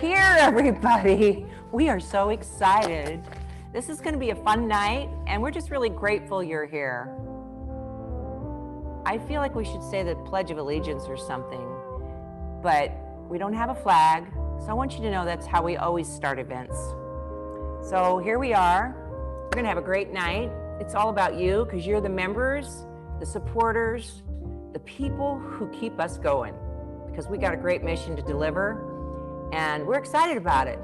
here, everybody. We are so excited. This is going to be a fun night, and we're just really grateful you're here. I feel like we should say the Pledge of Allegiance or something, but we don't have a flag, so I want you to know that's how we always start events. So here we are. We're going to have a great night. It's all about you because you're the members, the supporters, the people who keep us going, because we got a great mission to deliver, and we're excited about it.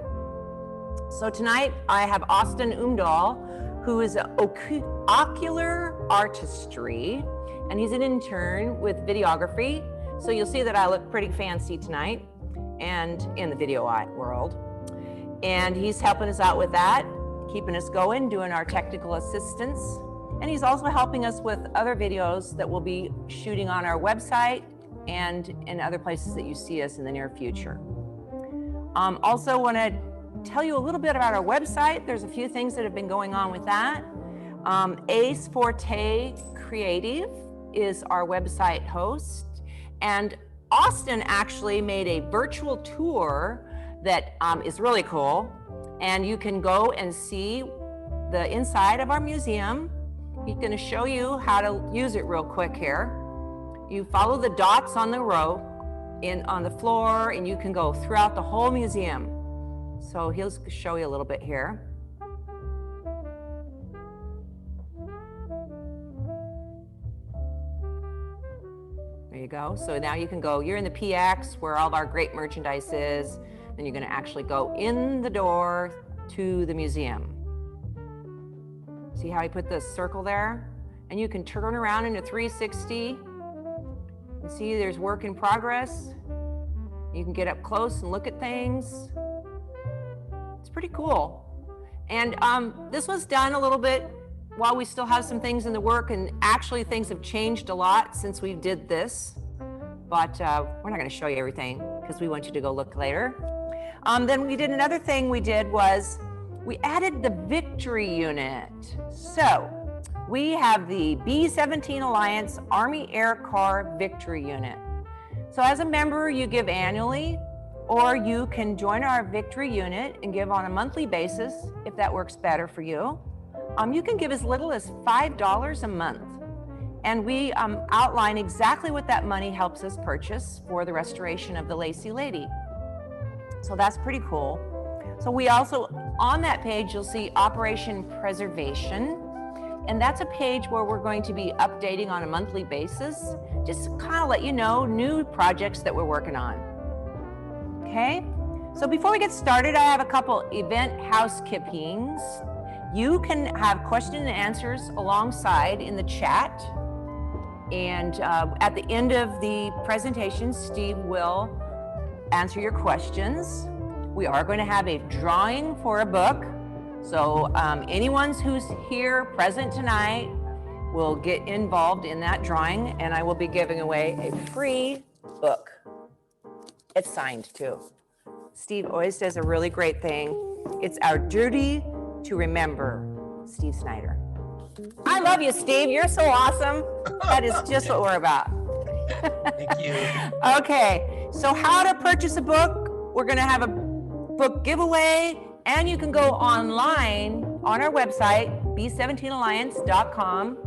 So tonight I have Austin Umdahl, who is Ocular Artistry, and he's an intern with videography. So you'll see that I look pretty fancy tonight and in the video world. And he's helping us out with that, keeping us going, doing our technical assistance. And he's also helping us with other videos that we'll be shooting on our website and in other places that you see us in the near future. Also want to tell you a little bit about our website. There's a few things that have been going on with that. Ace Forte Creative is our website host. And Austin actually made a virtual tour that is really cool. And you can go and see the inside of our museum. He's going to show you how to use it real quick here. You follow the dots on the row on the floor, and you can go throughout the whole museum. So he'll show you a little bit here. There you go. So now you can go, you're in the PX where all of our great merchandise is. Then you're going to actually go in the door to the museum. See how he put the circle there? And you can turn around into 360. You see there's work in progress. You can get up close and look at things. It's pretty cool. And this was done a little bit while we still have some things in the work, and actually things have changed a lot since we did this. But we're not going to show you everything because we want you to go look later. Then we did another thing we did was we added the Victory Unit. So we have the B17 Alliance Army Air Car Victory Unit. So as a member, you give annually, or you can join our Victory Unit and give on a monthly basis if that works better for you. You can give as little as $5 a month. And we outline exactly what that money helps us purchase for the restoration of the Lacey Lady. So that's pretty cool. So we also, on that page, you'll see Operation Preservation. And that's a page where we're going to be updating on a monthly basis, just kind of let you know new projects that we're working on. Okay? So before we get started, I have a couple event housekeepings. You can have question and answers alongside in the chat. And at the end of the presentation, Steve will answer your questions. We are going to have a drawing for a book. So anyone who's here present tonight will get involved in that drawing, and I will be giving away a free book. It's signed too. Steve always does a really great thing. It's our duty to remember Steve Snyder. I love you, Steve. You're so awesome. That is just what we're about. Thank you. Okay, so how to purchase a book. We're going to have a book giveaway, and you can go online on our website, b17alliance.com,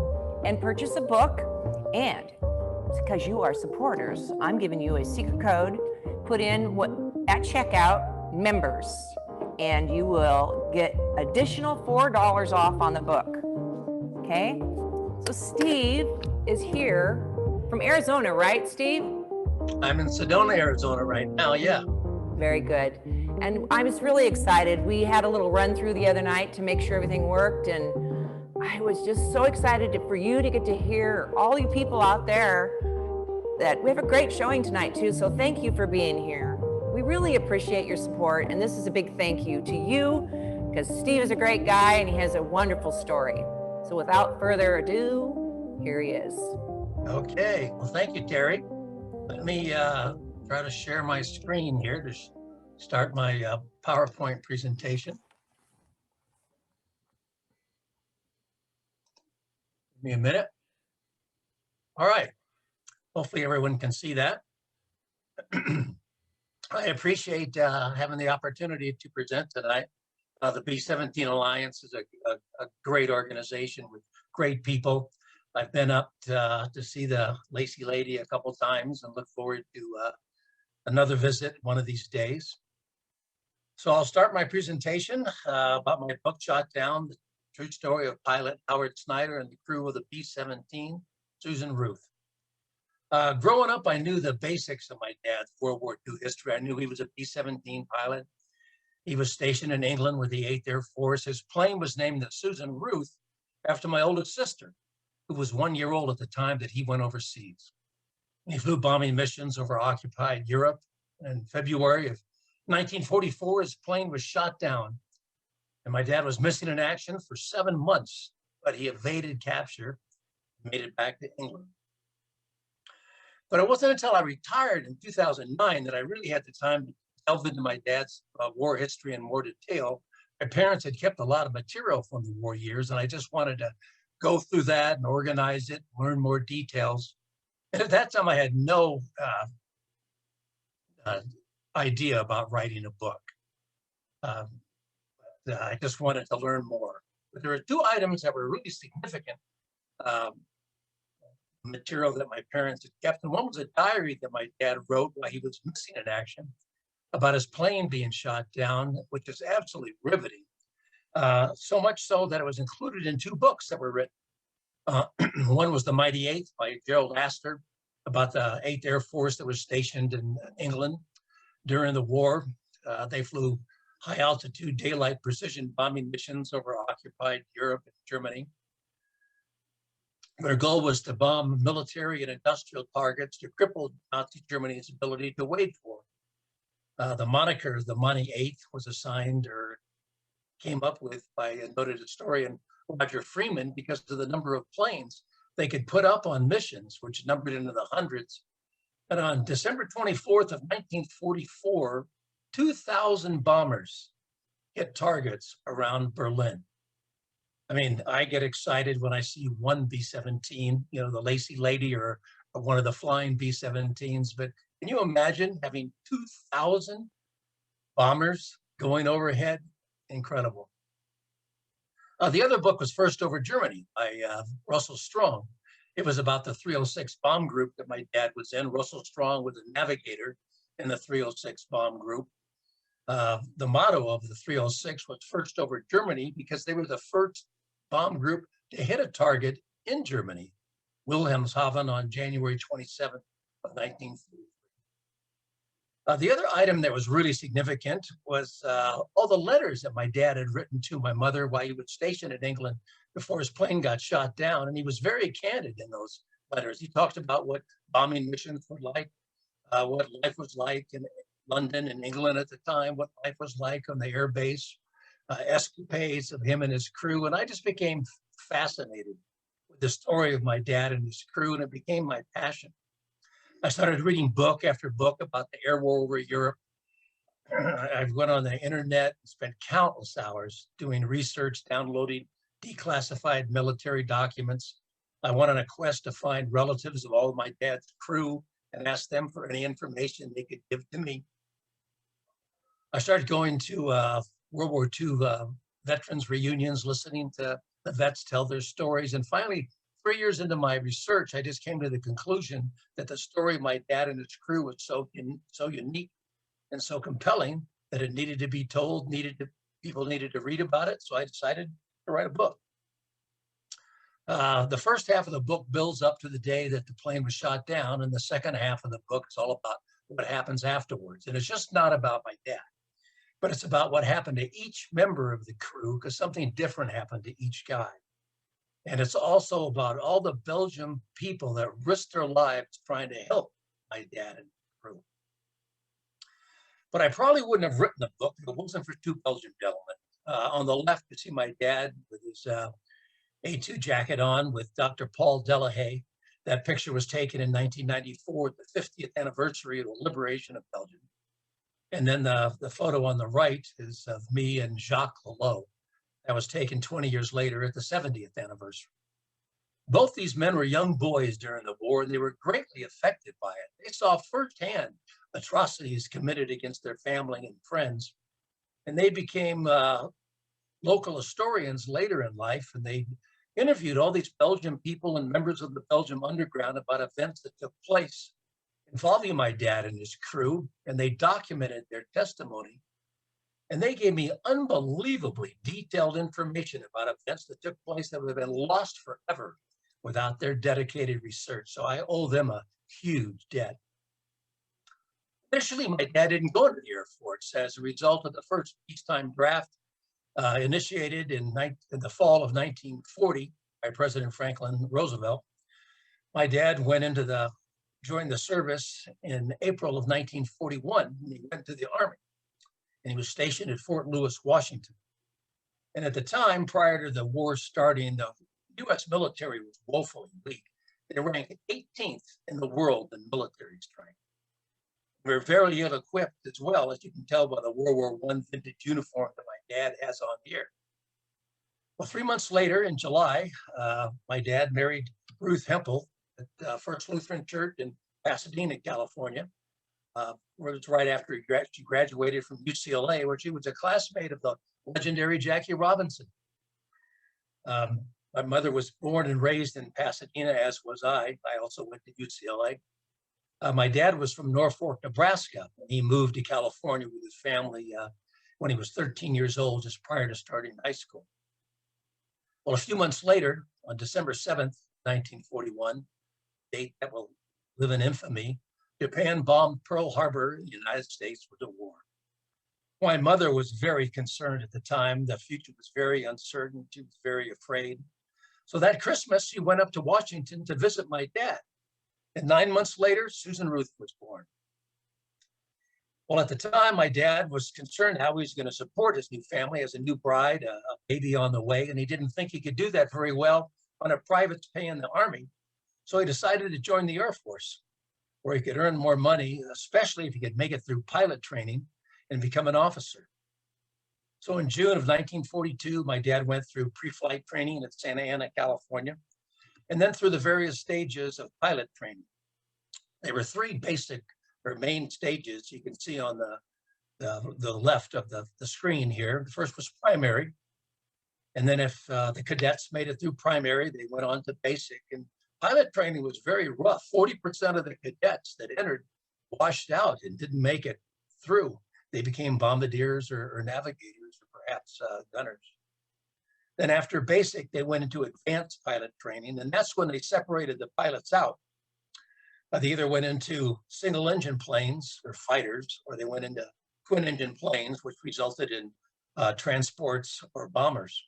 and purchase a book. And because you are supporters, I'm giving you a secret code. Put in at checkout, members, and you will get additional $4 off on the book. Okay? So Steve is here from Arizona, right, Steve? I'm in Sedona, Arizona right now, yeah. Very good. And I was really excited. We had a little run through the other night to make sure everything worked, and I was just so excited for you to get to hear all you people out there that we have a great showing tonight too, so thank you for being here. We really appreciate your support, and this is a big thank you to you because Steve is a great guy and he has a wonderful story. So without further ado, here he is. Okay, well, thank you, Terry. Let me try to share my screen here to start my PowerPoint presentation. Give me a minute. All right, hopefully everyone can see that. I appreciate having the opportunity to present tonight. The B17 Alliance is a great organization with great people. I've been up to see the Lacy Lady a couple times and look forward to another visit one of these days. So I'll start my presentation about my book, Shot Down, the true story of pilot Howard Snyder and the crew of the B-17, Susan Ruth. Growing up, I knew the basics of my dad's World War II history. I knew he was a B-17 pilot. He was stationed in England with the 8th Air Force. His plane was named the Susan Ruth after my oldest sister, who was 1 year old at the time that he went overseas. He flew bombing missions over occupied Europe. In February of 1944, his plane was shot down, and my dad was missing in action for 7 months, but he evaded capture and made it back to England. But it wasn't until I retired in 2009 that I really had the time to delve into my dad's war history in more detail. My parents had kept a lot of material from the war years, and I just wanted to go through that and organize it, learn more details. And at that time, I had no idea about writing a book. I just wanted to learn more. But there were two items that were really significant material that my parents had kept. And one was a diary that my dad wrote while he was missing in action about his plane being shot down, which is absolutely riveting. So much so that it was included in two books that were written. One was The Mighty Eighth by Gerald Astor, about the 8th Air Force that was stationed in England during the war. They flew high altitude daylight precision bombing missions over occupied Europe and Germany. Their goal was to bomb military and industrial targets to cripple Nazi Germany's ability to wage war. The moniker, the Mighty Eighth, was assigned or came up with by a noted historian, Roger Freeman, because of the number of planes they could put up on missions, which numbered into the hundreds. And on December 24th of 1944, 2,000 bombers hit targets around Berlin. I mean, I get excited when I see one B-17, you know, the Lacy Lady or one of the flying B-17s. But can you imagine having 2,000 bombers going overhead? Incredible. The other book was First Over Germany by Russell Strong. It was about the 306 bomb group that my dad was in. Russell Strong was a navigator in the 306 bomb group. The motto of the 306 was First Over Germany because they were the first bomb group to hit a target in Germany, Wilhelmshaven, on January 27th of 1943. The other item that was really significant was all the letters that my dad had written to my mother while he was stationed in England before his plane got shot down. And he was very candid in those letters. He talked about what bombing missions were like, what life was like in London and England at the time, what life was like on the air base, escapades of him and his crew. And I just became fascinated with the story of my dad and his crew, and it became my passion. I started reading book after book about the air war over Europe. I went on the internet and spent countless hours doing research, downloading declassified military documents. I went on a quest to find relatives of all of my dad's crew and asked them for any information they could give to me. I started going to World War II veterans reunions, listening to the vets tell their stories. And finally, 3 years into my research, I just came to the conclusion that the story of my dad and his crew was so unique and so compelling that it needed to be told, people needed to read about it. So I decided to write a book. The first half of the book builds up to the day that the plane was shot down, and the second half of the book is all about what happens afterwards. And it's just not about my dad, but it's about what happened to each member of the crew, because something different happened to each guy. And it's also about all the Belgian people that risked their lives trying to help my dad and crew. But I probably wouldn't have written the book if it wasn't for two Belgian gentlemen. On the left, you see my dad with his A2 jacket on with Dr. Paul Delahaye. That picture was taken in 1994, the 50th anniversary of the liberation of Belgium. And then the photo on the right is of me and Jacques Lelot. That was taken 20 years later at the 70th anniversary. Both these men were young boys during the war, and they were greatly affected by it. They saw firsthand atrocities committed against their family and friends. And they became local historians later in life, and they interviewed all these Belgian people and members of the Belgian underground about events that took place involving my dad and his crew, and they documented their testimony. And they gave me unbelievably detailed information about events that took place that would have been lost forever without their dedicated research. So I owe them a huge debt. Initially, my dad didn't go into the Air Force as a result of the first peacetime draft initiated in the fall of 1940 by President Franklin Roosevelt. My dad joined the service in April of 1941. And he went to the Army, and he was stationed at Fort Lewis, Washington. And at the time, prior to the war starting, the U.S. military was woefully weak. They ranked 18th in the world in military strength. We were very ill-equipped as well, as you can tell by the World War I vintage uniform that my dad has on here. Well, 3 months later, in July, my dad married Ruth Hempel at First Lutheran Church in Pasadena, California, where it was right after she graduated from UCLA, where she was a classmate of the legendary Jackie Robinson. My mother was born and raised in Pasadena, as was I. I also went to UCLA. My dad was from Norfolk, Nebraska. He moved to California with his family when he was 13 years old, just prior to starting high school. Well, a few months later, on December 7th, 1941, date that will live in infamy, Japan bombed Pearl Harbor in the United States with a war. My mother was very concerned at the time. The future was very uncertain. She was very afraid. So that Christmas, she went up to Washington to visit my dad. And 9 months later, Susan Ruth was born. Well, at the time, my dad was concerned how he was going to support his new family as a new bride, a baby on the way, and he didn't think he could do that very well on a private pay in the Army. So he decided to join the Air Force, where he could earn more money, especially if he could make it through pilot training and become an officer. So in June of 1942, my dad went through pre-flight training at Santa Ana, California, and then through the various stages of pilot training. There were three basic or main stages you can see on the left of the screen here. The first was primary. And then if the cadets made it through primary, they went on to basic. And pilot training was very rough. 40% of the cadets that entered washed out and didn't make it through. They became bombardiers or navigators or perhaps gunners. Then after basic, they went into advanced pilot training, and that's when they separated the pilots out. They either went into single engine planes or fighters, or they went into twin engine planes, which resulted in transports or bombers.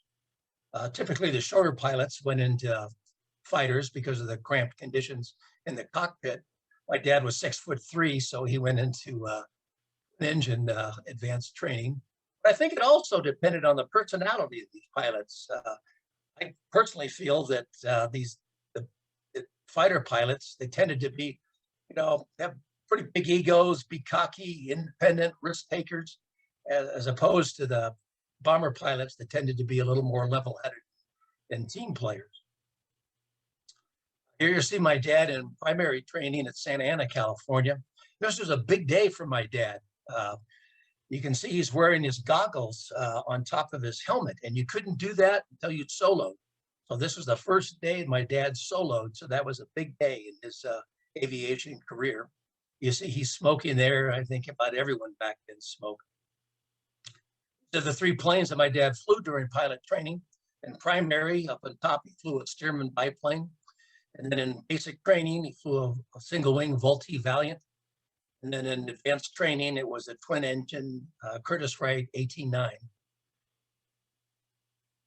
Typically, the shorter pilots went into fighters because of the cramped conditions in the cockpit. My dad was 6'3", so he went into engine advanced training. But I think it also depended on the personality of these pilots. I personally feel that the fighter pilots, they tended to be, have pretty big egos, be cocky, independent, risk takers, as opposed to the bomber pilots that tended to be a little more level-headed and team players. Here you see my dad in primary training at Santa Ana, California. This was a big day for my dad. You can see he's wearing his goggles on top of his helmet, and you couldn't do that until you'd soloed. So this was the first day my dad soloed, so that was a big day in his aviation career. You see he's smoking there. I think about everyone back then smoked. So the three planes that my dad flew during pilot training. In primary, up on top, he flew a Stearman biplane. And then in basic training, he flew a single-wing Vultee Valiant. And then in advanced training, it was a twin-engine Curtiss-Wright 18-9.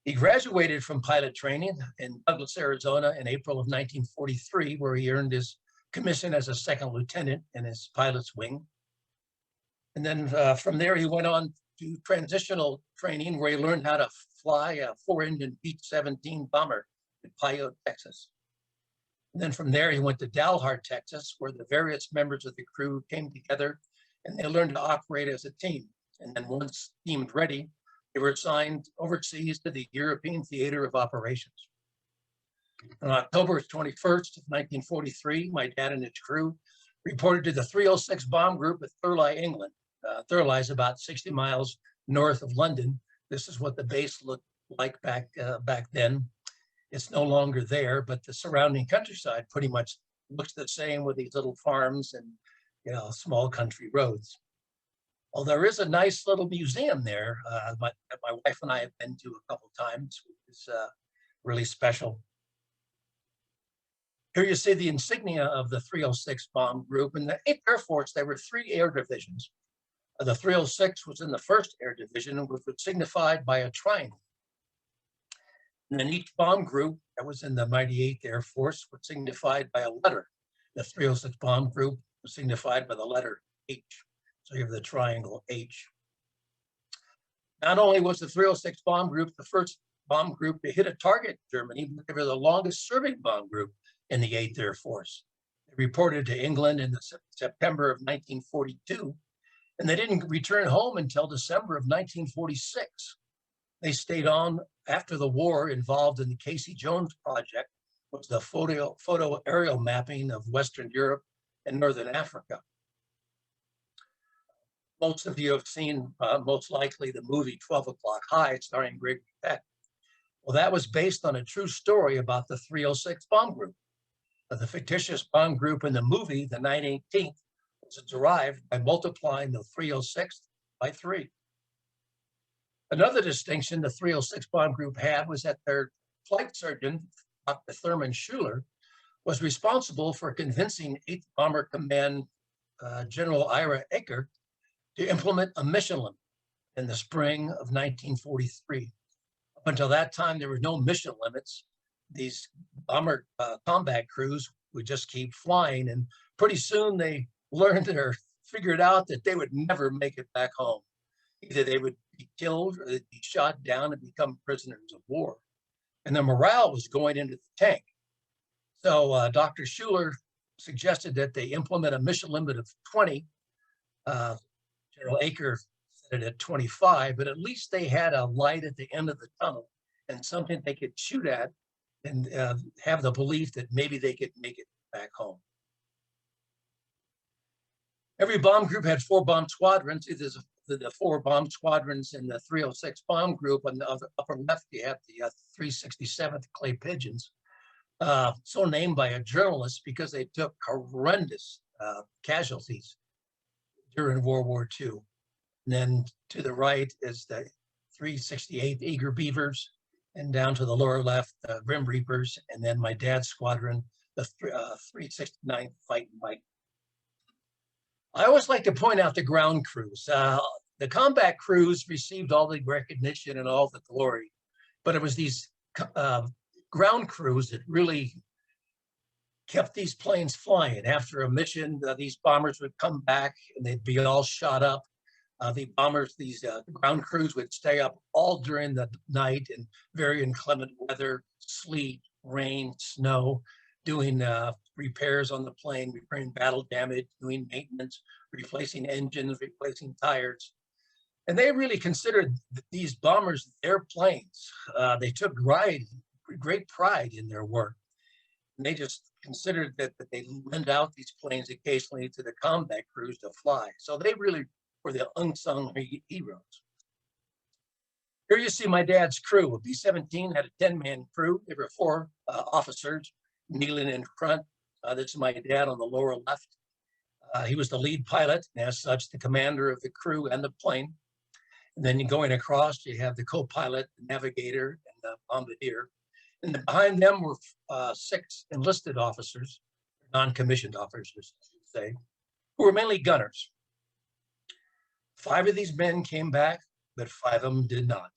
He graduated from pilot training in Douglas, Arizona in April of 1943, where he earned his commission as a second lieutenant in his pilot's wing. And then from there, he went on to transitional training, where he learned how to fly a 4-engine B17 bomber in Pyote, Texas. And then from there, he went to Dalhart, Texas, where the various members of the crew came together and they learned to operate as a team. And then once deemed ready, they were assigned overseas to the European Theater of Operations. On October 21st of 1943, my dad and his crew reported to the 306 Bomb Group at Thurley, England. Thurley is about 60 miles north of London. This is what the base looked like back then. It's no longer there, but the surrounding countryside pretty much looks the same with these little farms and small country roads. Well, there is a nice little museum there that my wife and I have been to a couple of times, which is really special. Here you see the insignia of the 306 Bomb Group. In the 8th Air Force, there were 3 air divisions. The 306 was in the 1st Air Division, which was signified by a triangle. And then each bomb group that was in the mighty 8th Air Force was signified by a letter. The 306 Bomb Group was signified by the letter H. So you have the triangle H. Not only was the 306 Bomb Group the first bomb group to hit a target in Germany, but they were the longest serving bomb group in the 8th Air Force. They reported to England in September of 1942, and they didn't return home until December of 1946. They stayed on after the war, involved in the Casey Jones project, which was the photo aerial mapping of Western Europe and Northern Africa. Most of you have seen, most likely, the movie 12 O'Clock High, starring Gregory Peck. Well, that was based on a true story about the 306 Bomb Group. The fictitious bomb group in the movie, the 918th, was derived by multiplying the 306 by 3. Another distinction the 306 Bomb Group had was that their flight surgeon, Dr. Thurman Schuler, was responsible for convincing 8th Bomber Command General Ira Ecker to implement a mission limit in the spring of 1943. Up until that time, there were no mission limits. These bomber combat crews would just keep flying, and pretty soon they learned or figured out that they would never make it back home. Either they would be killed or they'd be shot down and become prisoners of war. And the morale was going into the tank. So Dr. Schuler suggested that they implement a mission limit of 20. General Aker set it at 25, but at least they had a light at the end of the tunnel and something they could shoot at and have the belief that maybe they could make it back home. Every bomb group had 4 bomb squadrons. There's the 4 bomb squadrons in the 306 Bomb Group. On the upper left, you have the 367th Clay Pigeons, so named by a journalist because they took horrendous casualties during World War II. And then to the right is the 368th Eager Beavers, and down to the lower left, the Grim Reapers, and then my dad's squadron, the 369th Fight and Bite. I always like to point out the ground crews. The combat crews received all the recognition and all the glory, but it was these ground crews that really kept these planes flying. After a mission, these bombers would come back and they'd be all shot up. These ground crews would stay up all during the night in very inclement weather, sleet, rain, snow, doing repairs on the plane, repairing battle damage, doing maintenance, replacing engines, replacing tires. And they really considered these bombers their planes. They took great pride in their work. And they just considered that they lend out these planes occasionally to the combat crews to fly. So they really were the unsung heroes. Here you see my dad's crew. A B-17 had a 10-man crew. There were 4 officers kneeling in front. This is my dad on the lower left. He was the lead pilot, and as such, the commander of the crew and the plane. And then going across, you have the co-pilot, the navigator, and the bombardier. And behind them were 6 enlisted officers, non-commissioned officers, I should say, who were mainly gunners. 5 of these men came back, but 5 of them did not.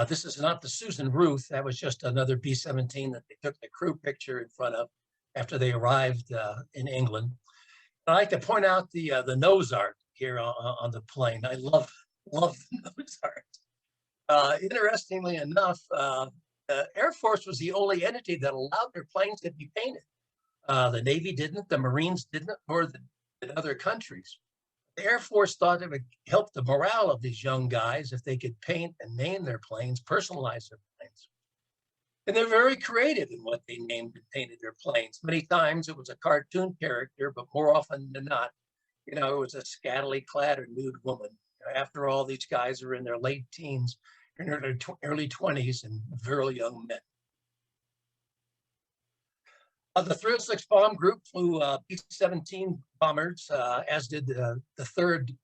This is not the Susan Ruth. That was just another B-17 that they took the crew picture in front of after they arrived in England. And I like to point out the nose art here on the plane. I love the nose art. Interestingly enough, the Air Force was the only entity that allowed their planes to be painted. The Navy didn't, the Marines didn't, nor the other countries. The Air Force thought it would help the morale of these young guys if they could paint and name their planes, personalize their planes. And they're very creative in what they named and painted their planes. Many times it was a cartoon character, but more often than not, it was a scantily clad or nude woman. After all, these guys are in their late teens, in their early 20s, and very young men. The 306 bomb group flew B-17 bombers, as did the 3rd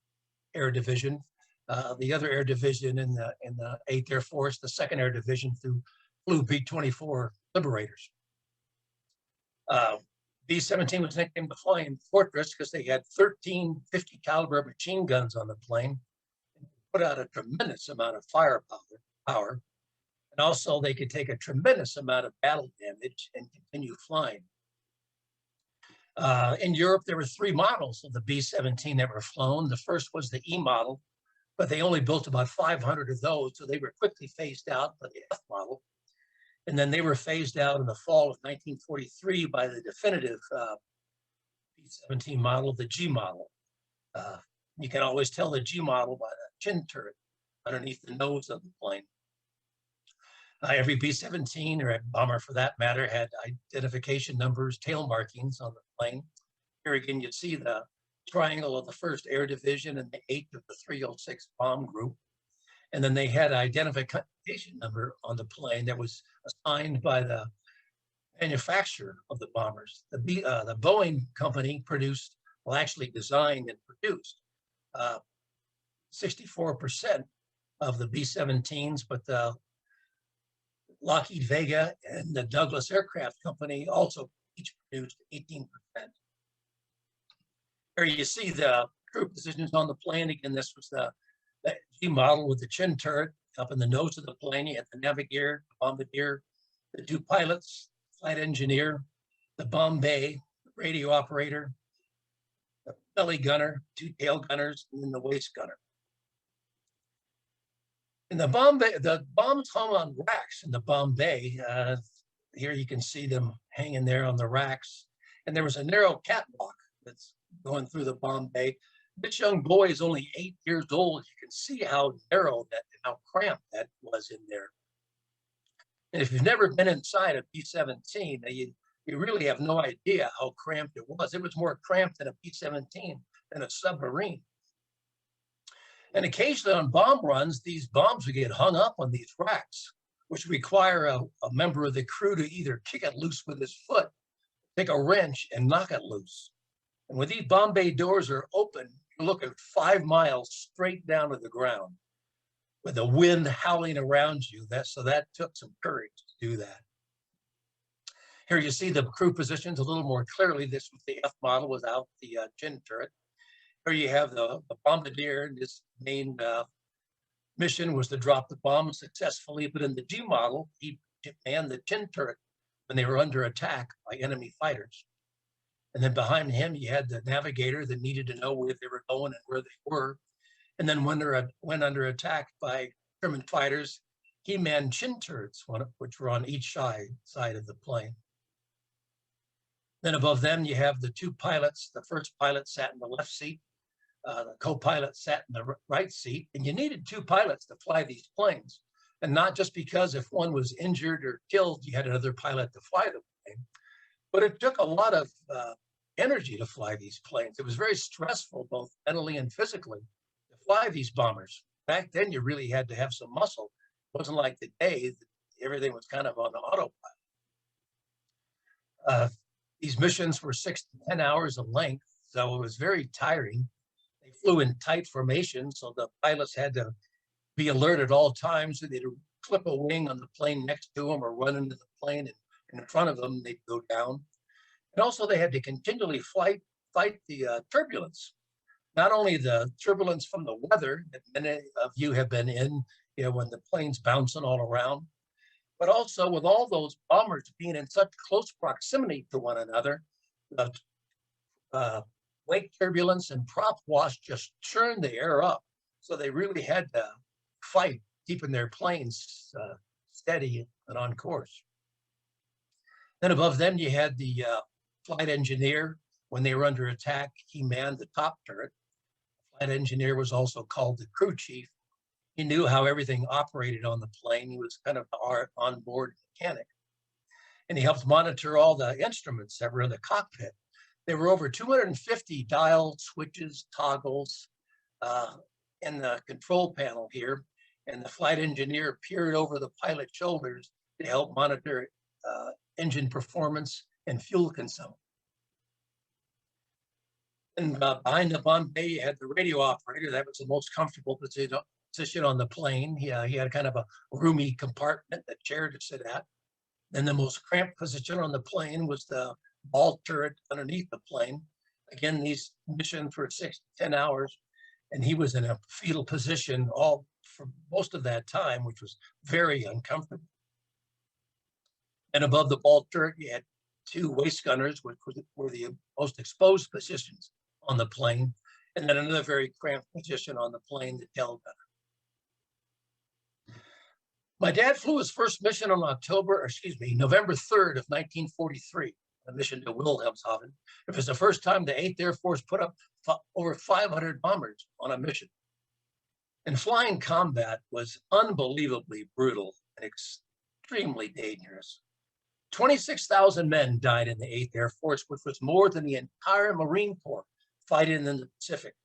Air Division. The other air division in the 8th Air Force, the 2nd Air Division, flew B-24 Liberators. B-17 was nicknamed the Flying Fortress because they had 13 50 caliber machine guns on the plane, and put out a tremendous amount of firepower. And also they could take a tremendous amount of battle damage and continue flying. In Europe, there were 3 models of the B-17 that were flown. The first was the E model, but they only built about 500 of those, so they were quickly phased out by the F model. And then they were phased out in the fall of 1943 by the definitive B-17 model, the G model. You can always tell the G model by the chin turret underneath the nose of the plane. Every B-17, or a bomber for that matter, had identification numbers, tail markings on the plane. Here again, you see the triangle of the 1st Air Division and the 8th of the 306 bomb group. And then they had an identification number on the plane that was assigned by the manufacturer of the bombers. The Boeing company actually designed and produced 64% of the B-17s, but the Lockheed Vega and the Douglas Aircraft Company also each produced 18%. Here you see the crew positions on the plane. Again, this was the G model with the chin turret up in the nose of the plane. You had the navigator, the bombardier, the 2 pilots, flight engineer, the bomb bay, the radio operator, the belly gunner, 2 tail gunners, and then the waist gunner. In the bomb bay, the bombs hung on racks in the bomb bay. Here you can see them hanging there on the racks. And there was a narrow catwalk that's going through the bomb bay. This young boy is only 8 years old. You can see how narrow that, how cramped that was in there. And if you've never been inside a B-17, you really have no idea how cramped it was. It was more cramped than a B-17 than a submarine. And occasionally on bomb runs, these bombs would get hung up on these racks, which require a member of the crew to either kick it loose with his foot, take a wrench and knock it loose. And when these bomb bay doors are open, you're looking 5 miles straight down to the ground with the wind howling around you. So that took some courage to do that. Here you see the crew positions a little more clearly. This was the F model without the chin turret. Here you have the bombardier, and his main mission was to drop the bomb successfully. But in the G model, he manned the chin turret when they were under attack by enemy fighters. And then behind him, you had the navigator that needed to know where they were going and where they were. And then when they went under attack by German fighters, he manned chin turrets, which were on each side of the plane. Then above them, you have the 2 pilots. The first pilot sat in the left seat. The co-pilot sat in the right seat, and you needed 2 pilots to fly these planes. And not just because if one was injured or killed, you had another pilot to fly the plane, but it took a lot of energy to fly these planes. It was very stressful, both mentally and physically, to fly these bombers. Back then, you really had to have some muscle. It wasn't like today, everything was kind of on the autopilot. These missions were 6 to 10 hours in length, so it was very tiring. They flew in tight formation, so the pilots had to be alert at all times. So they'd clip a wing on the plane next to them or run into the plane, and in front of them, they'd go down. And also they had to continually fight the turbulence. Not only the turbulence from the weather that many of you have been in, when the plane's bouncing all around, but also with all those bombers being in such close proximity to one another, the wake turbulence and prop wash just churned the air up. So they really had to fight, keeping their planes steady and on course. Then above them, you had the flight engineer. When they were under attack, he manned the top turret. The flight engineer was also called the crew chief. He knew how everything operated on the plane. He was kind of our onboard mechanic. and he helped monitor all the instruments that were in the cockpit. There were over 250 dial switches, toggles in the control panel here, and the flight engineer peered over the pilot's shoulders to help monitor engine performance and fuel consumption. And behind the bomb bay, you had the radio operator. That was the most comfortable position on the plane. He had kind of a roomy compartment, a chair to sit at. Then the most cramped position on the plane was the ball turret underneath the plane. Again, these missions were 6 to 10 hours, and he was in a fetal position all for most of that time, which was very uncomfortable. And above the ball turret, you had 2 waist gunners, which were the most exposed positions on the plane, and then another very cramped position on the plane, the tail gunner. My dad flew his first mission on November 3rd of 1943, a mission to Wilhelmshaven. It was the first time the 8th Air Force put up over 500 bombers on a mission. And flying combat was unbelievably brutal and extremely dangerous. 26,000 men died in the 8th Air Force, which was more than the entire Marine Corps fighting in the Pacific.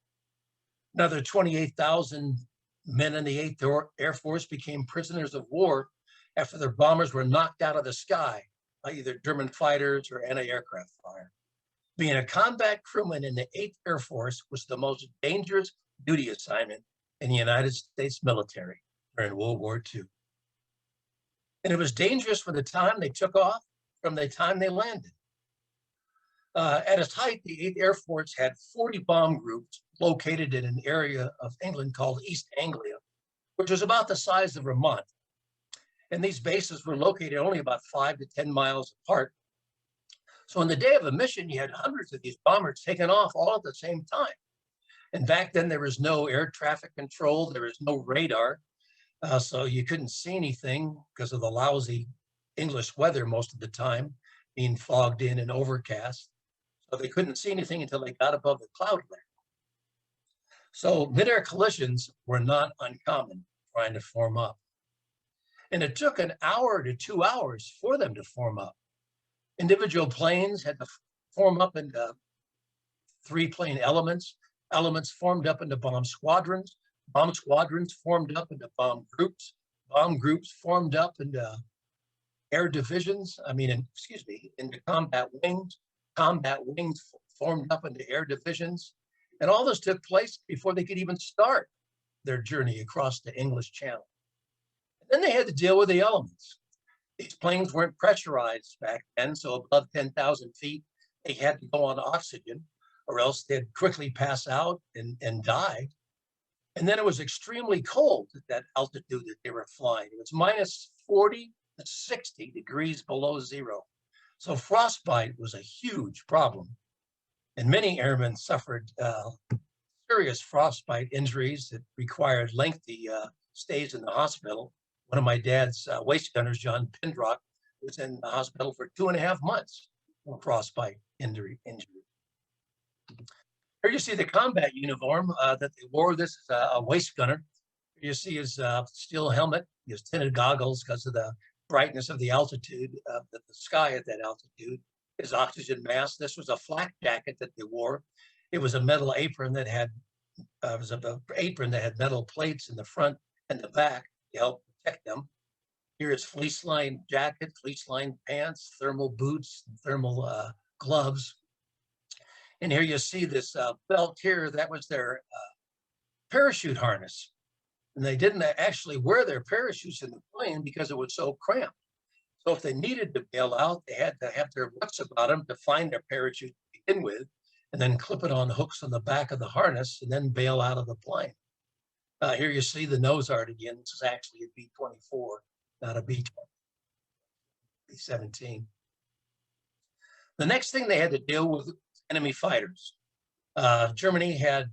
Another 28,000 men in the 8th Air Force became prisoners of war after their bombers were knocked out of the sky by either German fighters or anti-aircraft fire. Being a combat crewman in the 8th Air Force was the most dangerous duty assignment in the United States military during World War II. And it was dangerous from the time they took off, from the time they landed. At its height, the 8th Air Force had 40 bomb groups located in an area of England called East Anglia, which was about the size of Vermont. And these bases were located only about 5 to 10 miles apart. So on the day of a mission, you had hundreds of these bombers taking off all at the same time. And back then, there was no air traffic control. There was no radar. So you couldn't see anything because of the lousy English weather most of the time, being fogged in and overcast. So they couldn't see anything until they got above the cloud layer. So mid-air collisions were not uncommon trying to form up. And it took an hour to 2 hours for them to form up. Individual planes had to form up into 3-plane elements. Elements formed up into bomb squadrons. Bomb squadrons formed up into bomb groups. Bomb groups formed up into air divisions. Into combat wings. Combat wings formed up into air divisions. And all this took place before they could even start their journey across the English Channel. And then they had to deal with the elements. These planes weren't pressurized back then, so above 10,000 feet, they had to go on oxygen, or else they'd quickly pass out and die. And then it was extremely cold at that altitude that they were flying. It was minus 40 to 60 degrees below zero. So frostbite was a huge problem. And many airmen suffered serious frostbite injuries that required lengthy stays in the hospital. One of my dad's waist gunners, John Pindrock, was in the hospital for 2.5 months from frostbite injury. Here you see the combat uniform that they wore. This is a waist gunner. Here you see his steel helmet, his tinted goggles because of the brightness of the altitude of the sky at that altitude, his oxygen mask. This was a flak jacket that they wore. It was a metal apron that had metal plates in the front and the back to help protect them. Here is fleece-lined jacket, fleece-lined pants, thermal boots, and thermal gloves. And here you see this belt here. That was their parachute harness. And they didn't actually wear their parachutes in the plane because it was so cramped. So if they needed to bail out, they had to have their wits about them to find their parachute to begin with, and then clip it on hooks on the back of the harness and then bail out of the plane. Here you see the nose art again. This is actually a B-24, not a B-20, B-17. The next thing they had to deal with enemy fighters. Germany had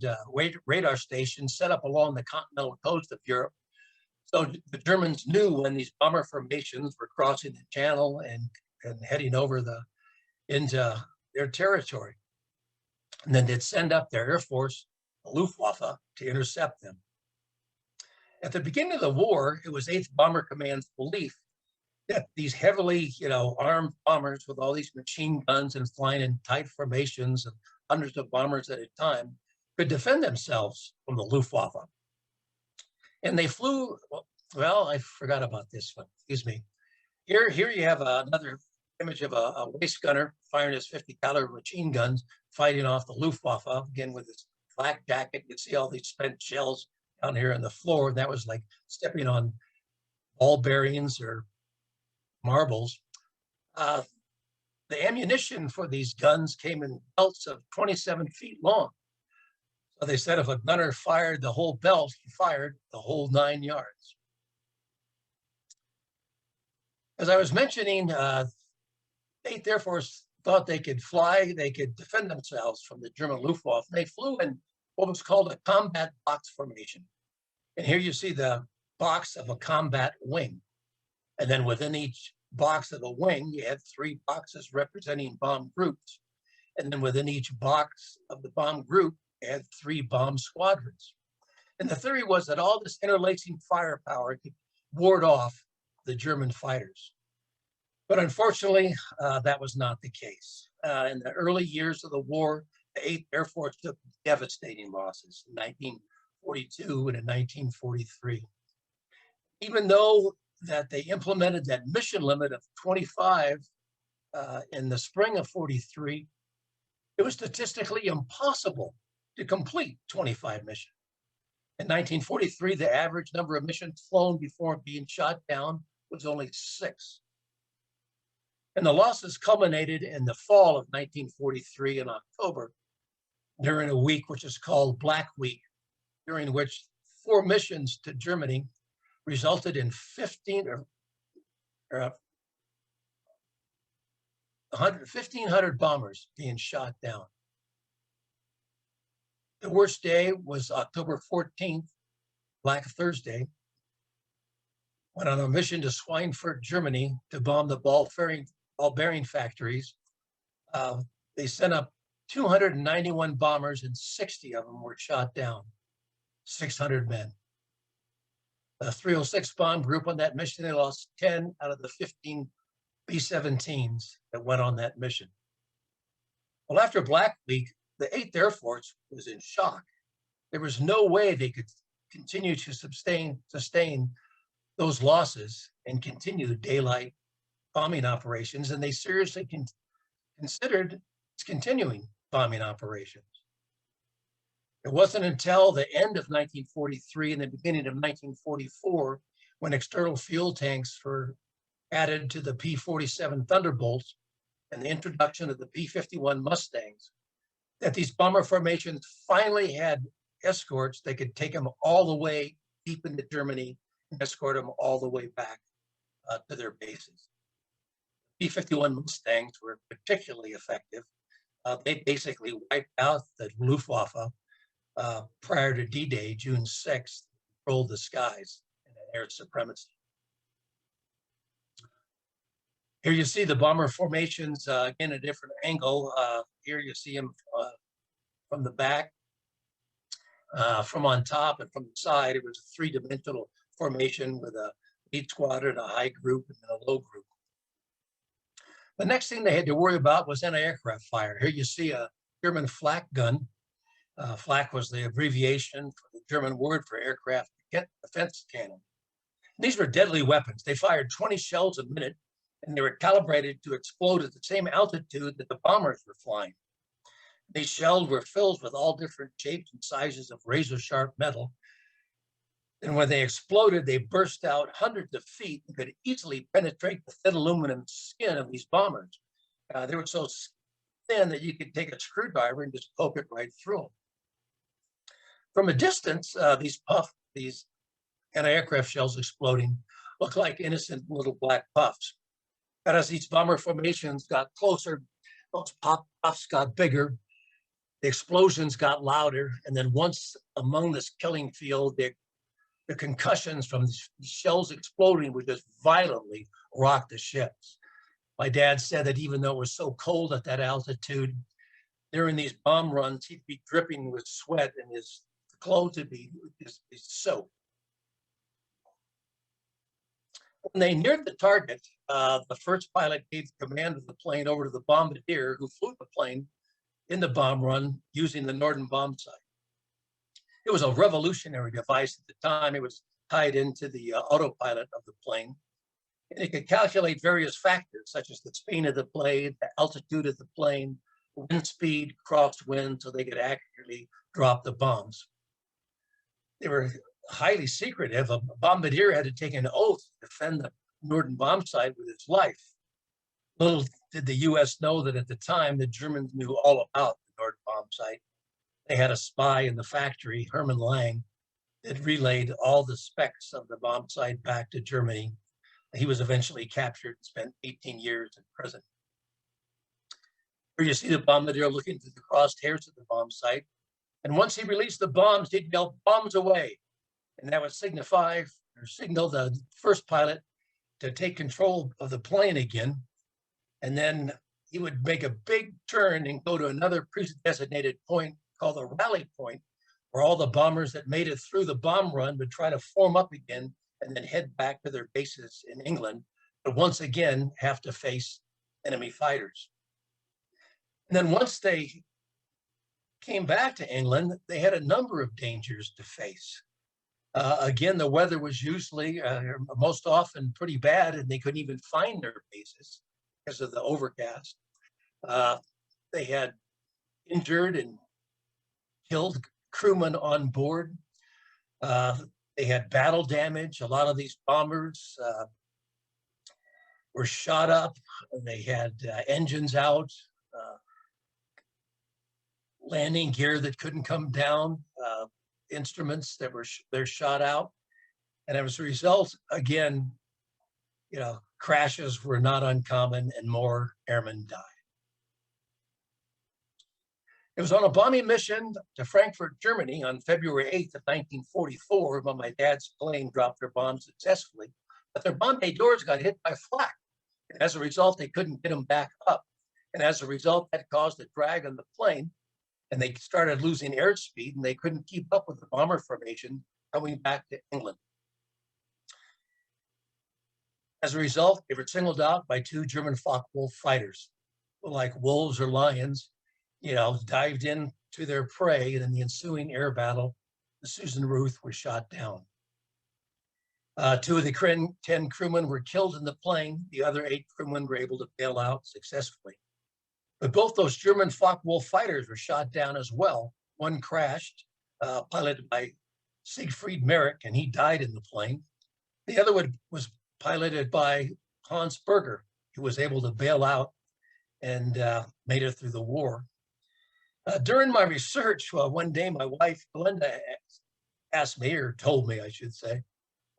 radar stations set up along the continental coast of Europe. So the Germans knew when these bomber formations were crossing the channel and heading over into their territory. And then they'd send up their Air Force, the Luftwaffe, to intercept them. At the beginning of the war, it was 8th Bomber Command's belief that these heavily, armed bombers with all these machine guns and flying in tight formations of hundreds of bombers at a time could defend themselves from the Luftwaffe. And they flew, well, I forgot about this one, excuse me. Here you have another image of a waist gunner firing his 50 caliber machine guns, fighting off the Luftwaffe, again with his flak jacket. You see all these spent shells down here on the floor. And that was like stepping on ball bearings or marbles. The ammunition for these guns came in belts of 27 feet long. So they said if a gunner fired the whole belt, he fired the whole 9 yards. As I was mentioning, 8th Air Force thought they could fly, they could defend themselves from the German Luftwaffe. They flew in what was called a combat box formation. And here you see the box of a combat wing. And then within each box of a wing, you had 3 boxes representing bomb groups. And then within each box of the bomb group, you had 3 bomb squadrons. And the theory was that all this interlacing firepower could ward off the German fighters. But unfortunately, that was not the case. In the early years of the war, the 8th Air Force took devastating losses in 1942 and in 1943. Even though that they implemented that mission limit of 25 in the spring of 43, it was statistically impossible to complete 25 missions. In 1943, the average number of missions flown before being shot down was only 6. And the losses culminated in the fall of 1943 in October during a week which is called Black Week, during which 4 missions to Germany resulted in 1,500 bombers being shot down. The worst day was October 14th, Black Thursday, when on a mission to Schweinfurt, Germany, to bomb the ball bearing factories, they sent up 291 bombers and 60 of them were shot down, 600 men. The 306 bomb group on that mission, they lost 10 out of the 15 B-17s that went on that mission. Well, after Black Week, the 8th Air Force was in shock. There was no way they could continue to sustain those losses and continue the daylight bombing operations, and they seriously considered continuing bombing operations. It wasn't until the end of 1943 and the beginning of 1944 when external fuel tanks were added to the P-47 Thunderbolts and the introduction of the P-51 Mustangs that these bomber formations finally had escorts that could take them all the way deep into Germany and escort them all the way back to their bases. P-51 Mustangs were particularly effective. They basically wiped out the Luftwaffe prior to D-Day, June 6th, controlled the skies and air supremacy. Here you see the bomber formations, again, a different angle. Here you see them from the back, from on top, and from the side. It was a 3-dimensional formation with a lead squadron, a high group, and then a low group. The next thing they had to worry about was anti-aircraft fire. Here you see a German flak gun. Flak was the abbreviation for the German word for aircraft defense cannon. These were deadly weapons. They fired 20 shells a minute, and they were calibrated to explode at the same altitude that the bombers were flying. These shells were filled with all different shapes and sizes of razor-sharp metal. And when they exploded, they burst out hundreds of feet and could easily penetrate the thin aluminum skin of these bombers. They were so thin that you could take a screwdriver and just poke it right through them. From a distance, these anti-aircraft shells exploding looked like innocent little black puffs. But as these bomber formations got closer, those puffs got bigger, the explosions got louder, and then once among this killing field, the concussions from the shells exploding would just violently rock the ships. My dad said that even though it was so cold at that altitude, during these bomb runs, he'd be dripping with sweat and his clothes would be soaked. When they neared the target, the first pilot gave command of the plane over to the bombardier who flew the plane in the bomb run using the Norden bomb sight. It was a revolutionary device at the time. It was tied into the autopilot of the plane. And it could calculate various factors, such as the speed of the plane, the altitude of the plane, wind speed, crosswind, so they could accurately drop the bombs. They were highly secretive. A bombardier had to take an oath to defend the Norden bomb site with his life. Little did the US know that at the time, the Germans knew all about the Norden bomb site. They had a spy in the factory, Hermann Lang, that relayed all the specs of the bomb site back to Germany. He was eventually captured and spent 18 years in prison. Here you see the bombardier looking through the crosshairs of the bomb site. And once he released the bombs, he'd yell, "Bombs away." And that would signal the first pilot to take control of the plane again. And then he would make a big turn and go to another pre-designated point called the rally point, where all the bombers that made it through the bomb run would try to form up again and then head back to their bases in England, but once again have to face enemy fighters. And then once they came back to England, they had a number of dangers to face. Again, the weather was usually, most often, pretty bad, and they couldn't even find their bases because of the overcast. They had injured and killed crewmen on board. They had battle damage. A lot of these bombers were shot up. They had engines out, landing gear that couldn't come down, instruments that were they're shot out. And as a result, again, crashes were not uncommon and more airmen died. It was on a bombing mission to Frankfurt, Germany on February 8th of 1944 when my dad's plane dropped their bombs successfully, but their bomb bay doors got hit by flak. And as a result, they couldn't get them back up. And as a result, that caused a drag on the plane, and they started losing airspeed, and they couldn't keep up with the bomber formation coming back to England. As a result, they were singled out by two German Focke-Wulf fighters, who, like wolves or lions, dived in to their prey, and in the ensuing air battle, the Susan Ruth was shot down. 2 of the 10 crewmen were killed in the plane. The other 8 crewmen were able to bail out successfully. But both those German Focke-Wulf fighters were shot down as well. One crashed, piloted by Siegfried Merrick, and he died in the plane. The other one was piloted by Hans Berger, who was able to bail out and made it through the war. During my research, one day my wife, Glenda, asked me, or told me, I should say,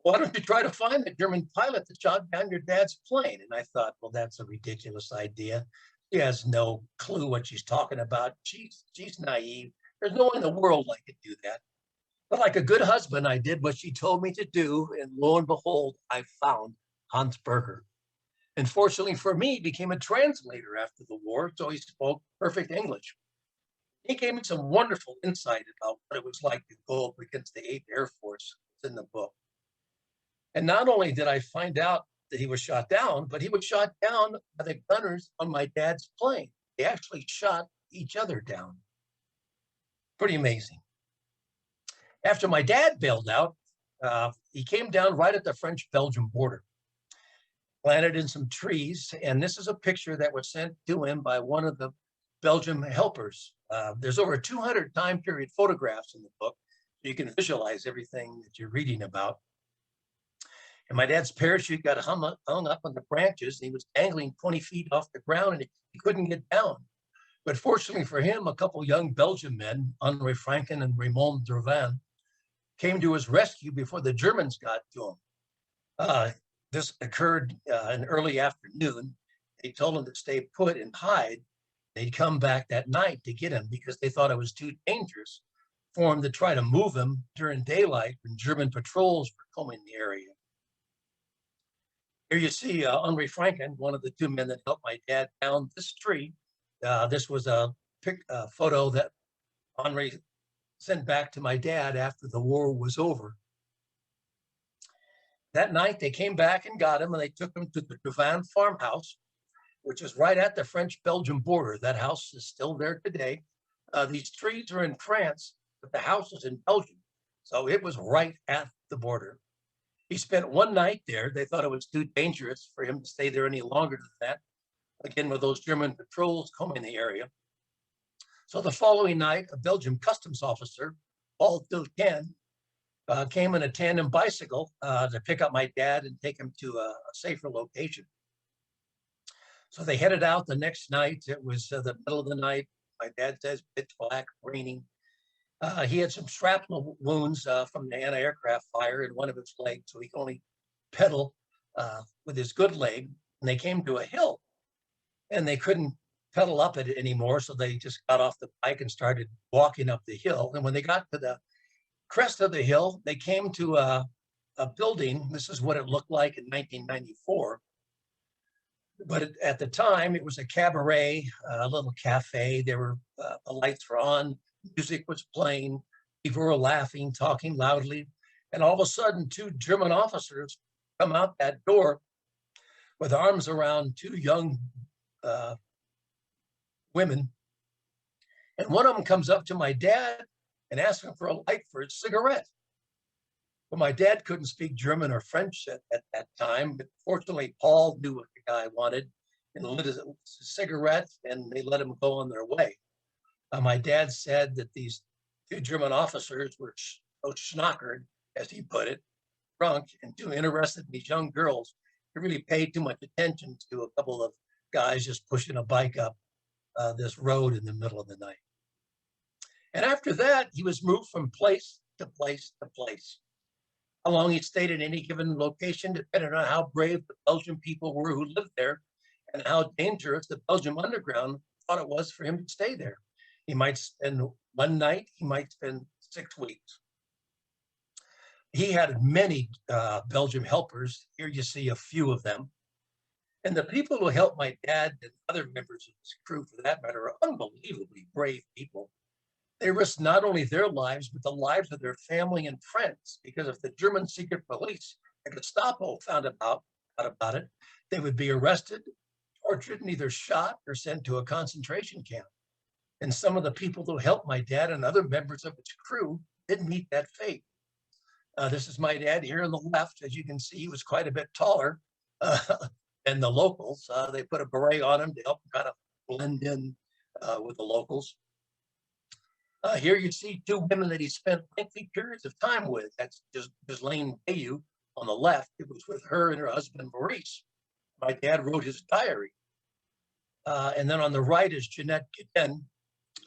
"Why don't you try to find the German pilot that shot down your dad's plane?" And I thought, well, that's a ridiculous idea. She has no clue what she's talking about. She's naive. There's no one in the world that could do that. But like a good husband, I did what she told me to do. And lo and behold, I found Hans Berger. And fortunately for me, he became a translator after the war, so he spoke perfect English. He gave me some wonderful insight about what it was like to go up against the 8th Air Force. It's in the book. And not only did I find out that he was shot down, but he was shot down by the gunners on my dad's plane. They actually shot each other down. Pretty amazing. After my dad bailed out, he came down right at the French-Belgian border, planted in some trees, and this is a picture that was sent to him by one of the Belgian helpers. There's over 200 time period photographs in the book, so you can visualize everything that you're reading about. And my dad's parachute got hung up on the branches. He was dangling 20 feet off the ground, and he couldn't get down. But fortunately for him, a couple young Belgian men, Henri Franken and Raymond Durvan, came to his rescue before the Germans got to him. This occurred in early afternoon. They told him to stay put and hide. They'd come back that night to get him because they thought it was too dangerous for him to try to move him during daylight when German patrols were combing the area. Here you see Henri Franken, one of the 2 men that helped my dad down this tree. This was a photo that Henri sent back to my dad after the war was over. That night, they came back and got him, and they took him to the Duvan farmhouse, which is right at the French-Belgian border. That house is still there today. These trees are in France, but the house is in Belgium. So it was right at the border. He spent one night there. They thought it was too dangerous for him to stay there any longer than that. Again, with those German patrols combing the area. So the following night, a Belgian customs officer, Paul Dilcan, came in a tandem bicycle to pick up my dad and take him to a safer location. So they headed out the next night. It was the middle of the night. My dad says pitch black, raining. He had some shrapnel wounds from the anti-aircraft fire in one of his legs, so he could only pedal with his good leg. And they came to a hill, and they couldn't pedal up it anymore, so they just got off the bike and started walking up the hill. And when they got to the crest of the hill, they came to a building. This is what it looked like in 1994. But at the time, it was a cabaret, a little cafe. There were the lights were on, music was playing, people were laughing, talking loudly, and all of a sudden, two German officers come out that door with arms around two young women, and one of them comes up to my dad and asks him for a light for his cigarette. Well, my dad couldn't speak German or French at that time, but fortunately, Paul knew what the guy wanted and lit his cigarette, and they let him go on their way. My dad said that these two German officers were so schnockered, as he put it, drunk, and too interested in these young girls to really pay too much attention to a couple of guys just pushing a bike up this road in the middle of the night. And after that, he was moved from place to place to place. How long he stayed in any given location depended on how brave the Belgian people were who lived there and how dangerous the Belgian underground thought it was for him to stay there. He might spend one night, he might spend 6 weeks. He had many Belgian helpers. Here you see a few of them. And the people who helped my dad and other members of his crew, for that matter, are unbelievably brave people. They risked not only their lives, but the lives of their family and friends, because if the German secret police and Gestapo found out about it, they would be arrested, tortured, and either shot or sent to a concentration camp. And some of the people who helped my dad and other members of his crew didn't meet that fate. This is my dad here on the left. As you can see, he was quite a bit taller than the locals. They put a beret on him to help him kind of blend in with the locals. Here you see two women that he spent lengthy periods of time with. That's just Ghislaine Bayou on the left. It was with her and her husband, Maurice. My dad wrote his diary. And then on the right is Jeanette Guedin.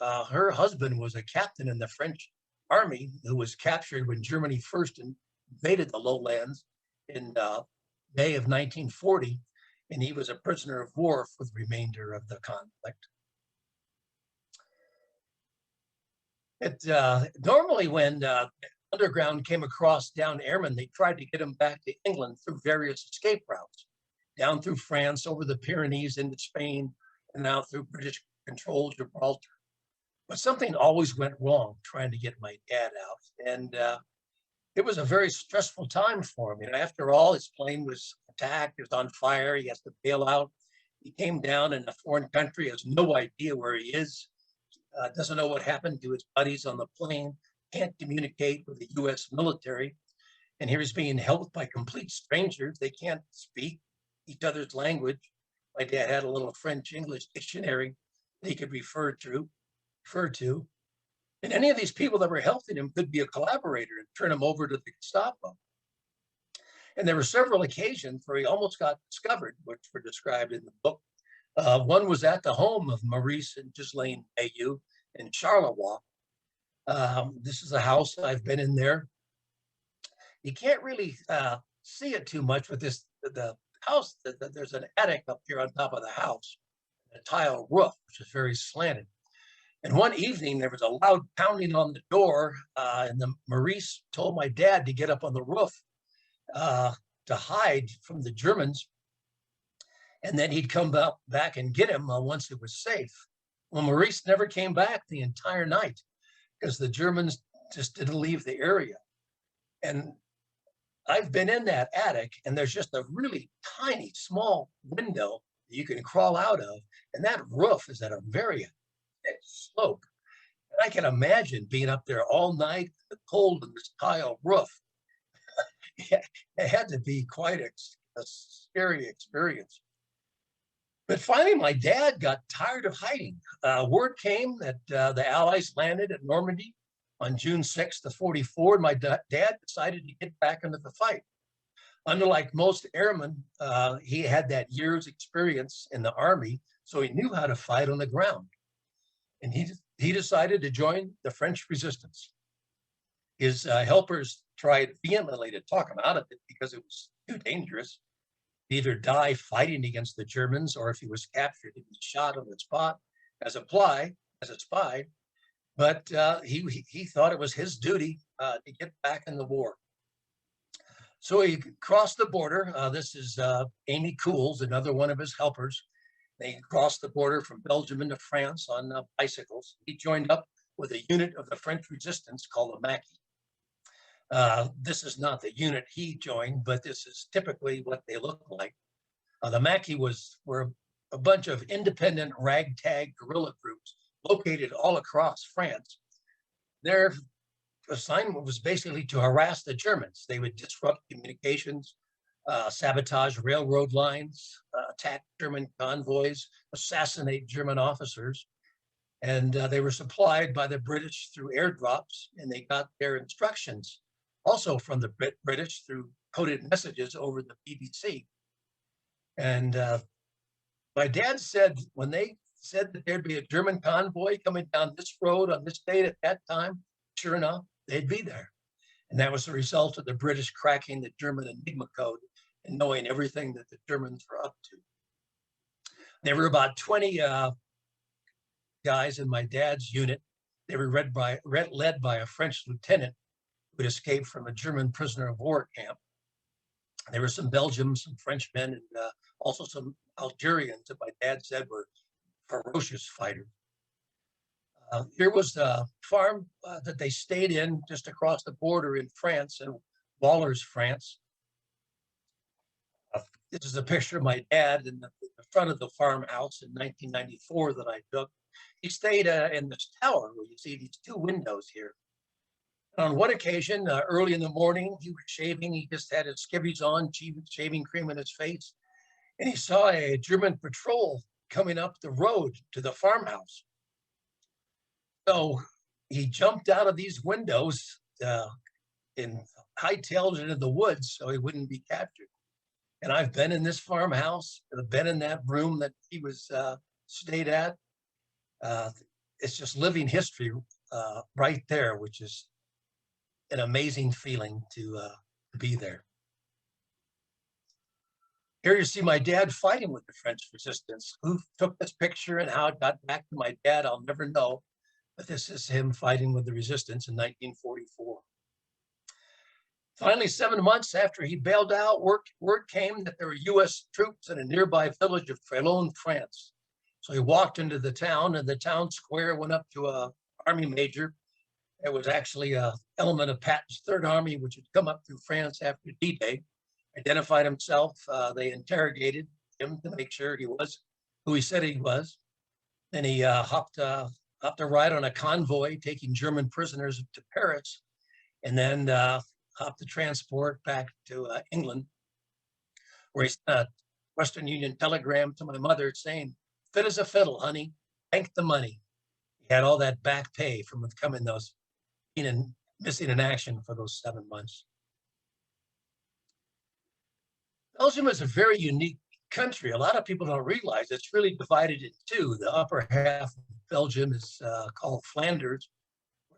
Her husband was a captain in the French army who was captured when Germany first invaded the lowlands in May of 1940. And he was a prisoner of war for the remainder of the conflict. Normally when underground came across down airmen, they tried to get them back to England through various escape routes, down through France, over the Pyrenees into Spain, and now through British controlled Gibraltar. But something always went wrong trying to get my dad out. And it was a very stressful time for him. You know, after all, his plane was attacked, it was on fire, he has to bail out. He came down in a foreign country, has no idea where he is. Doesn't know what happened to his buddies on the plane, can't communicate with the US military. And here he's being helped by complete strangers. They can't speak each other's language. My dad had a little French-English dictionary that he could refer to. And any of these people that were helping him could be a collaborator and turn him over to the Gestapo. And there were several occasions where he almost got discovered, which were described in the book. One was at the home of Maurice and Ghislaine Bayou in Charleroi. This is a house, I've been in there. You can't really see it too much with the house. There's an attic up here on top of the house, a tile roof, which is very slanted. And one evening there was a loud pounding on the door, and Maurice told my dad to get up on the roof to hide from the Germans. And then he'd come back and get him once it was safe. Well, Maurice never came back the entire night because the Germans just didn't leave the area. And I've been in that attic, and there's just a really tiny, small window that you can crawl out of, and that roof is at a very thick slope. And I can imagine being up there all night, the cold in this tile roof. It had to be quite a scary experience. But finally, my dad got tired of hiding. Word came that the Allies landed at Normandy on June 6th of 44, and my dad decided to get back into the fight. Unlike most airmen, he had that year's experience in the Army, so he knew how to fight on the ground. And he decided to join the French resistance. His helpers tried vehemently to talk him out of it because it was too dangerous. He'd either die fighting against the Germans, or if he was captured, he'd be shot on the spot as a spy. But he thought it was his duty to get back in the war. So he crossed the border. This is Amy Cools, another one of his helpers. They crossed the border from Belgium into France on bicycles. He joined up with a unit of the French resistance called the Maquis. This is not the unit he joined, but this is typically what they look like. The Maquis were a bunch of independent ragtag guerrilla groups located all across France. Their assignment was basically to harass the Germans. They would disrupt communications, sabotage railroad lines, attack German convoys, assassinate German officers. And they were supplied by the British through airdrops, and they got their instructions also from the British through coded messages over the BBC. And my dad said when they said that there'd be a German convoy coming down this road on this date at that time, sure enough, they'd be there. And that was the result of the British cracking the German Enigma code and knowing everything that the Germans were up to. There were about 20 guys in my dad's unit. They were led by a French lieutenant who had escaped from a German prisoner of war camp. There were some Belgians, some Frenchmen, and also some Algerians that my dad said were ferocious fighters. Here was the farm that they stayed in just across the border in France, in Wallers, France. This is a picture of my dad in the front of the farmhouse in 1994 that I took. He stayed in this tower where you see these two windows here. On one occasion, early in the morning, he was shaving. He just had his skivvies on, shaving cream in his face. And he saw a German patrol coming up the road to the farmhouse. So he jumped out of these windows and hightailed it into the woods so he wouldn't be captured. And I've been in this farmhouse, I've been in that room that he was stayed at. It's just living history right there, which is an amazing feeling to be there. Here you see my dad fighting with the French resistance. Who took this picture and how it got back to my dad, I'll never know. But this is him fighting with the resistance in 1944. Finally, 7 months after he bailed out, word came that there were US troops in a nearby village of Trelone, France. So he walked into the town, and the town square went up to an army major. It was actually an element of Patton's Third Army, which had come up through France after D-Day, identified himself. They interrogated him to make sure he was who he said he was. Then he hopped a ride on a convoy taking German prisoners to Paris, and then hopped the transport back to England, where he sent a Western Union telegram to my mother saying, "Fit as a fiddle, honey, bank the money." He had all that back pay from missing in action for those 7 months. Belgium is a very unique country. A lot of people don't realize it's really divided in two. The upper half of Belgium is called Flanders,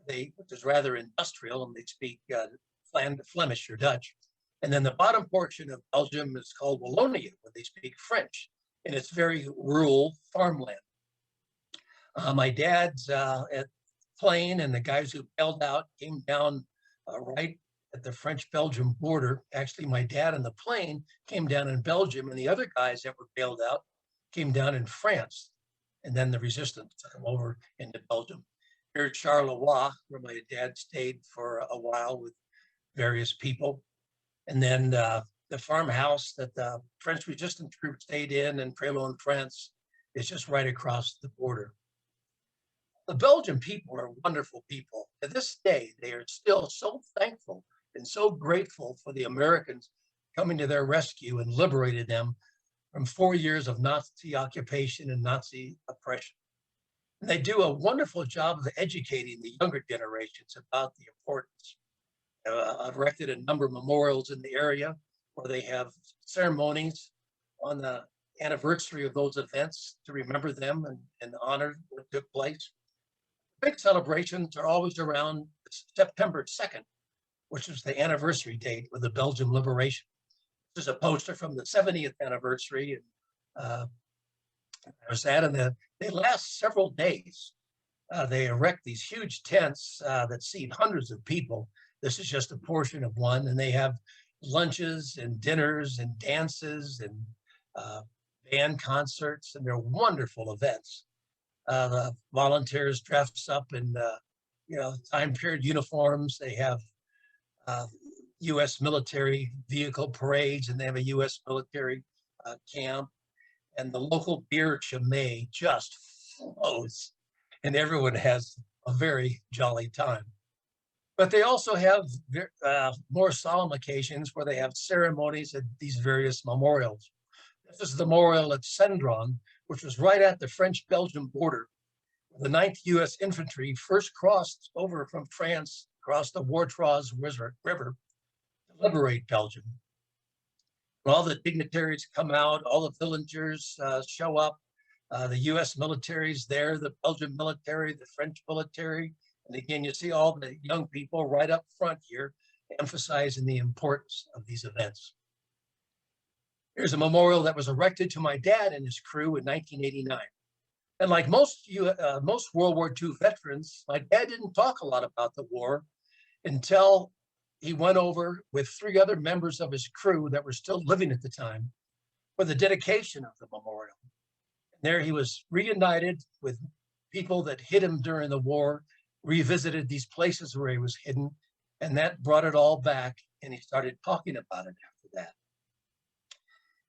which is rather industrial, and they speak Flemish or Dutch. And then the bottom portion of Belgium is called Wallonia, where they speak French, and it's very rural farmland. My dad's plane and the guys who bailed out came down right at the French-Belgium border. Actually, my dad and the plane came down in Belgium, and the other guys that were bailed out came down in France. And then the resistance took them over into Belgium. Here at Charleroi, where my dad stayed for a while with various people. And then the farmhouse that the French resistance group stayed in Prélon, France, is just right across the border. The Belgian people are wonderful people. To this day, they are still so thankful and so grateful for the Americans coming to their rescue and liberated them from 4 years of Nazi occupation and Nazi oppression. And they do a wonderful job of educating the younger generations about the importance. I've erected a number of memorials in the area where they have ceremonies on the anniversary of those events to remember them and honor what took place. Big celebrations are always around September 2nd, which is the anniversary date of the Belgian liberation. This is a poster from the 70th anniversary. And I was at, and they last several days. They erect these huge tents that seat hundreds of people. This is just a portion of one, and they have lunches and dinners and dances and band concerts, and they're wonderful events. The volunteers dress up in time period uniforms. They have U.S. military vehicle parades, and they have a U.S. military camp. And the local beer Chimay just flows, and everyone has a very jolly time. But they also have more solemn occasions where they have ceremonies at these various memorials. This is the memorial at Cendron, which was right at the French-Belgian border. The 9th U.S. Infantry first crossed over from France, across the Wartroise River to liberate Belgium. And all the dignitaries come out, all the villagers show up. The U.S. military is there, the Belgian military, the French military. And again, you see all the young people right up front here, emphasizing the importance of these events. Here's a memorial that was erected to my dad and his crew in 1989. And like most World War II veterans, my dad didn't talk a lot about the war until he went over with 3 other members of his crew that were still living at the time for the dedication of the memorial. And there he was reunited with people that hid him during the war, revisited these places where he was hidden, and that brought it all back, and he started talking about it after that.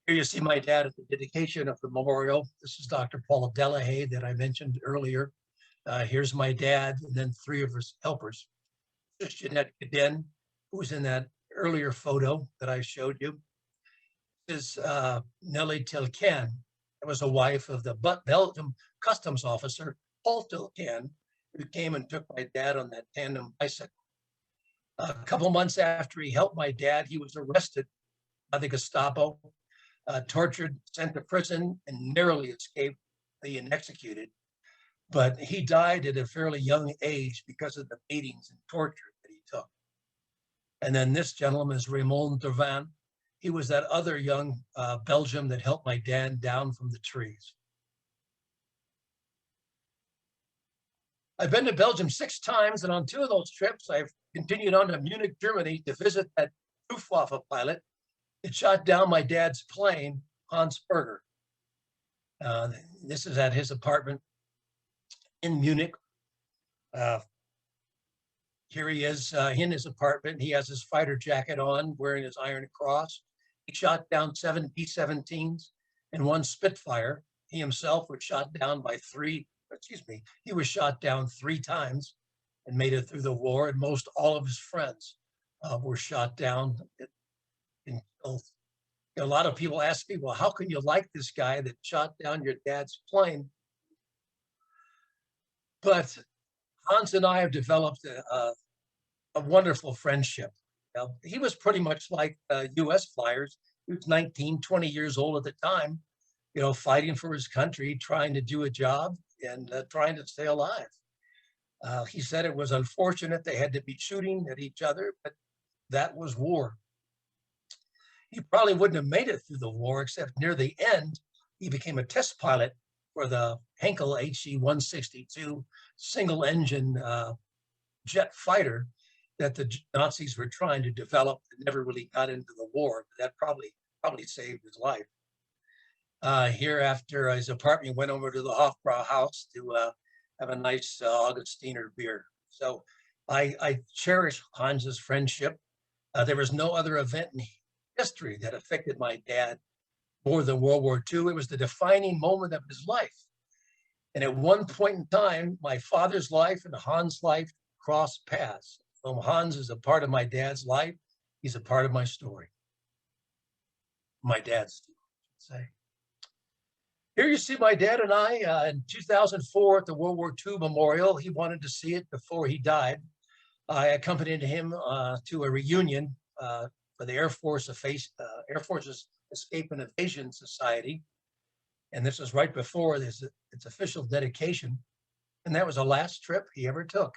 Here you see my dad at the dedication of the memorial. This is Dr. Paula Delahaye that I mentioned earlier. Here's my dad, and then 3 of his helpers. This is Jeanette Cadden, who was in that earlier photo that I showed you. This is Nellie Tilcan. That was a wife of the Belgium customs officer, Paul Tilcan, who came and took my dad on that tandem bicycle. A couple months after he helped my dad, he was arrested by the Gestapo, tortured, sent to prison, and narrowly escaped being executed. But he died at a fairly young age because of the beatings and torture that he took. And then this gentleman is Raymond Dervin. He was that other young Belgian that helped my dad down from the trees. I've been to Belgium 6 times, and on 2 of those trips, I've continued on to Munich, Germany to visit that Luftwaffe pilot that shot down my dad's plane, Hans Berger. This is at his apartment in Munich. Here he is in his apartment. He has his fighter jacket on, wearing his Iron Cross. He shot down 7 B-17s and 1 Spitfire. He himself was shot down by 3, he was shot down 3 times and made it through the war. And most all of his friends were shot down. A lot of people ask me, well, how can you like this guy that shot down your dad's plane? But Hans and I have developed a wonderful friendship. He was pretty much like U.S. flyers. He was 19, 20 years old at the time, fighting for his country, trying to do a job and trying to stay alive. He said it was unfortunate they had to be shooting at each other, but that was war. He probably wouldn't have made it through the war, except near the end, he became a test pilot for the Henkel HE-162 single-engine jet fighter that the Nazis were trying to develop that never really got into the war. But that probably saved his life. Here, after his apartment, he went over to the Hofbrauhaus to have a nice Augustiner beer. So I cherish Hans's friendship. There was no other event in history that affected my dad more than World War II. It was the defining moment of his life. And at one point in time, my father's life and Hans' life crossed paths. So Hans is a part of my dad's life. He's a part of my story. My dad's story, I should say. Here you see my dad and I in 2004 at the World War II Memorial. He wanted to see it before he died. I accompanied him to a reunion for the Air Force's Escape and Evasion Society. And this was right before its official dedication. And that was the last trip he ever took.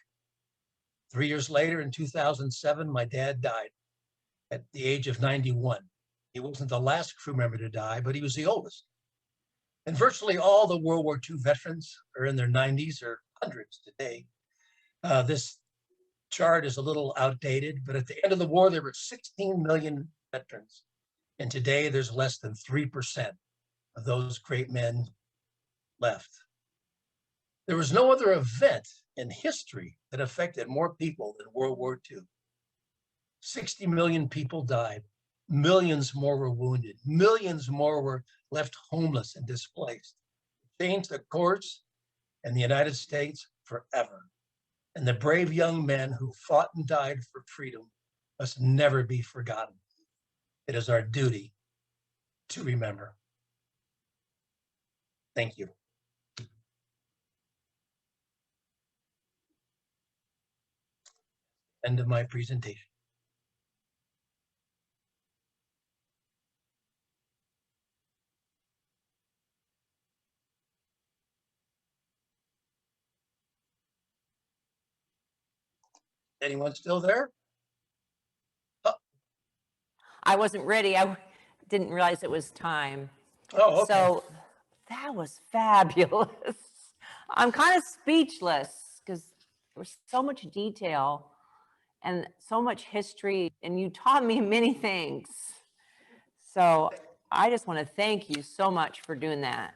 3 years later, in 2007, my dad died at the age of 91. He wasn't the last crew member to die, but he was the oldest. And virtually all the World War II veterans are in their 90s or hundreds today. This chart is a little outdated, but at the end of the war, there were 16 million veterans. And today there's less than 3% of those great men left. There was no other event in history that affected more people than World War II. 60 million people died. Millions more were wounded. Millions more were left homeless and displaced. It changed the course in the United States forever. And the brave young men who fought and died for freedom must never be forgotten. It is our duty to remember. Thank you. End of my presentation. Anyone still there? Oh. I wasn't ready. I didn't realize it was time. Oh, okay. So that was fabulous. I'm kind of speechless because there was so much detail and so much history, and you taught me many things. So I just want to thank you so much for doing that.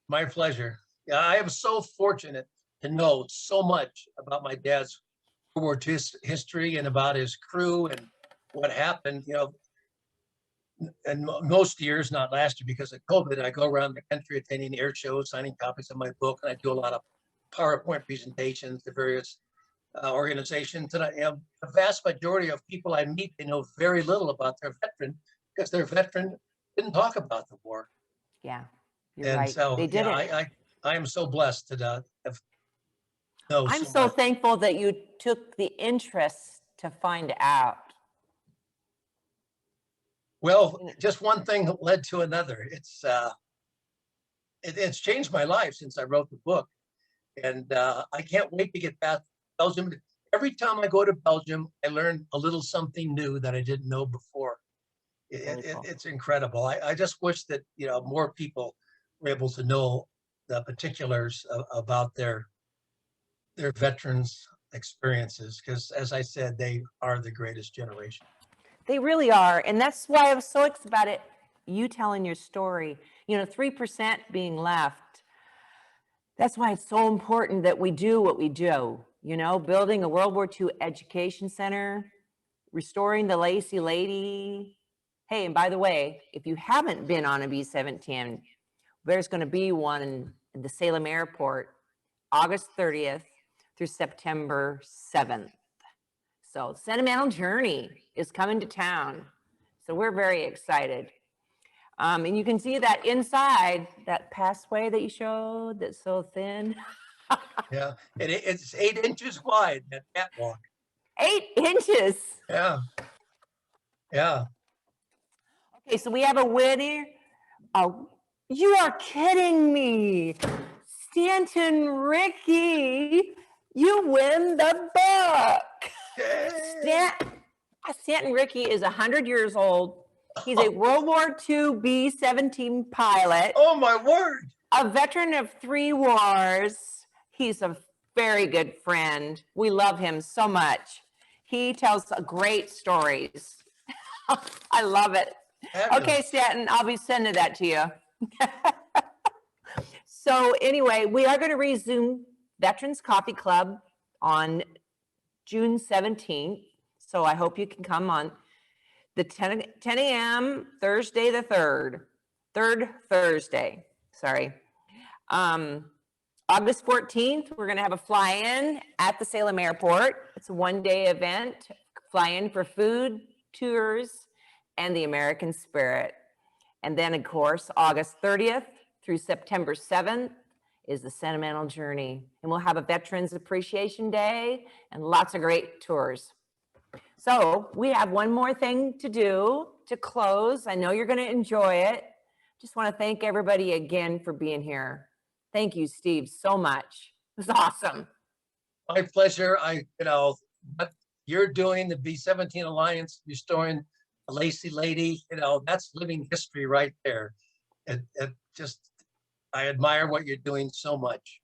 My pleasure. Yeah, I am so fortunate to know so much about my dad's World War II history and about his crew and what happened. You know, and most years, not last year because of COVID, I go around the country attending air shows, signing copies of my book, and I do a lot of PowerPoint presentations to various organizations. And the vast majority of people I meet, they know very little about their veteran because their veteran didn't talk about the war. Yeah, you're And right. so They did I am so blessed to have known I'm so so much. thankful that you took the interest to find out. Well, just one thing led to another. It's changed my life since I wrote the book. And I can't wait to get back to Belgium. Every time I go to Belgium, I learn a little something new that I didn't know before. It's incredible. I just wish that, you know, more people were able to know the particulars about their veterans' experiences, because as I said, they are the greatest generation. They really are. And that's why I was so excited about it, you telling your story. You know, 3% being left. That's why it's so important that we do what we do, you know, building a World War II education center, restoring the Lacey Lady. Hey, and by the way, if you haven't been on a B17, there's going to be one in the Salem Airport, August 30th through September 7th. So Sentimental Journey is coming to town. So we're very excited. And you can see that inside, that passway that you showed that's so thin. Yeah, it's 8 inches wide, that catwalk. 8 inches. Yeah, yeah. Okay, so we have a winner. Oh, you are kidding me. Stanton Ricky, you win the book. Stanton Ricky is 100 years old. He's a World War II B-17 pilot. Oh, my word. A veteran of 3 wars. He's a very good friend. We love him so much. He tells great stories. I love it. Fabulous. Okay, Stanton, I'll be sending that to you. So anyway, we are going to resume Veterans Coffee Club on June 17th. So I hope you can come on the 10 a.m. Thursday the 3rd Thursday, sorry. August 14th, we're going to have a fly-in at the Salem Airport. It's a one-day event, fly-in for food, tours, and the American spirit. And then, of course, August 30th through September 7th is the Sentimental Journey. And we'll have a Veterans Appreciation Day and lots of great tours. So we have one more thing to do to close. I know you're going to enjoy it. Just want to thank everybody again for being here. Thank you, Steve, so much. It was awesome. My pleasure. What you're doing, the B17 Alliance, restoring the Lacey lady, that's living history right there. I admire what you're doing so much.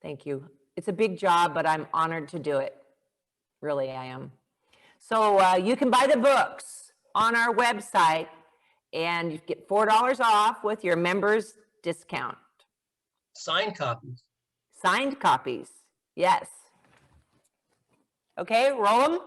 Thank you. It's a big job, but I'm honored to do it. Really, I am. So you can buy the books on our website and you get $4 off with your members discount. Signed copies. Signed copies, yes. Okay, roll them.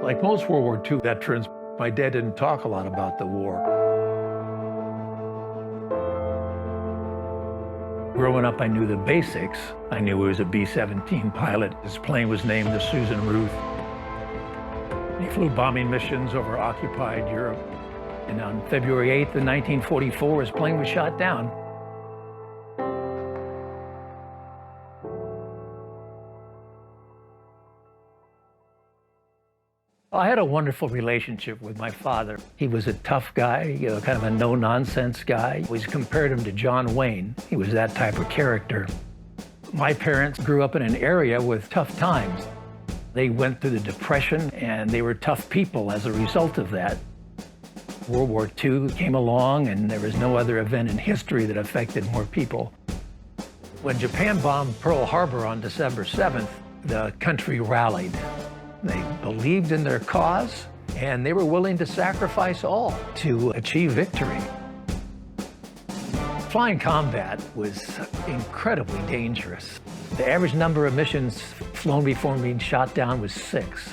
Like most World War II veterans, my dad didn't talk a lot about the war. Growing up, I knew the basics. I knew he was a B-17 pilot. His plane was named the Susan Ruth. He flew bombing missions over occupied Europe. And on February 8th of 1944, his plane was shot down. I had a wonderful relationship with my father. He was a tough guy, kind of a no-nonsense guy. We compared him to John Wayne. He was that type of character. My parents grew up in an area with tough times. They went through the Depression, and they were tough people as a result of that. World War II came along, and there was no other event in history that affected more people. When Japan bombed Pearl Harbor on December 7th, the country rallied. They believed in their cause, and they were willing to sacrifice all to achieve victory. Flying combat was incredibly dangerous. The average number of missions flown before being shot down was 6.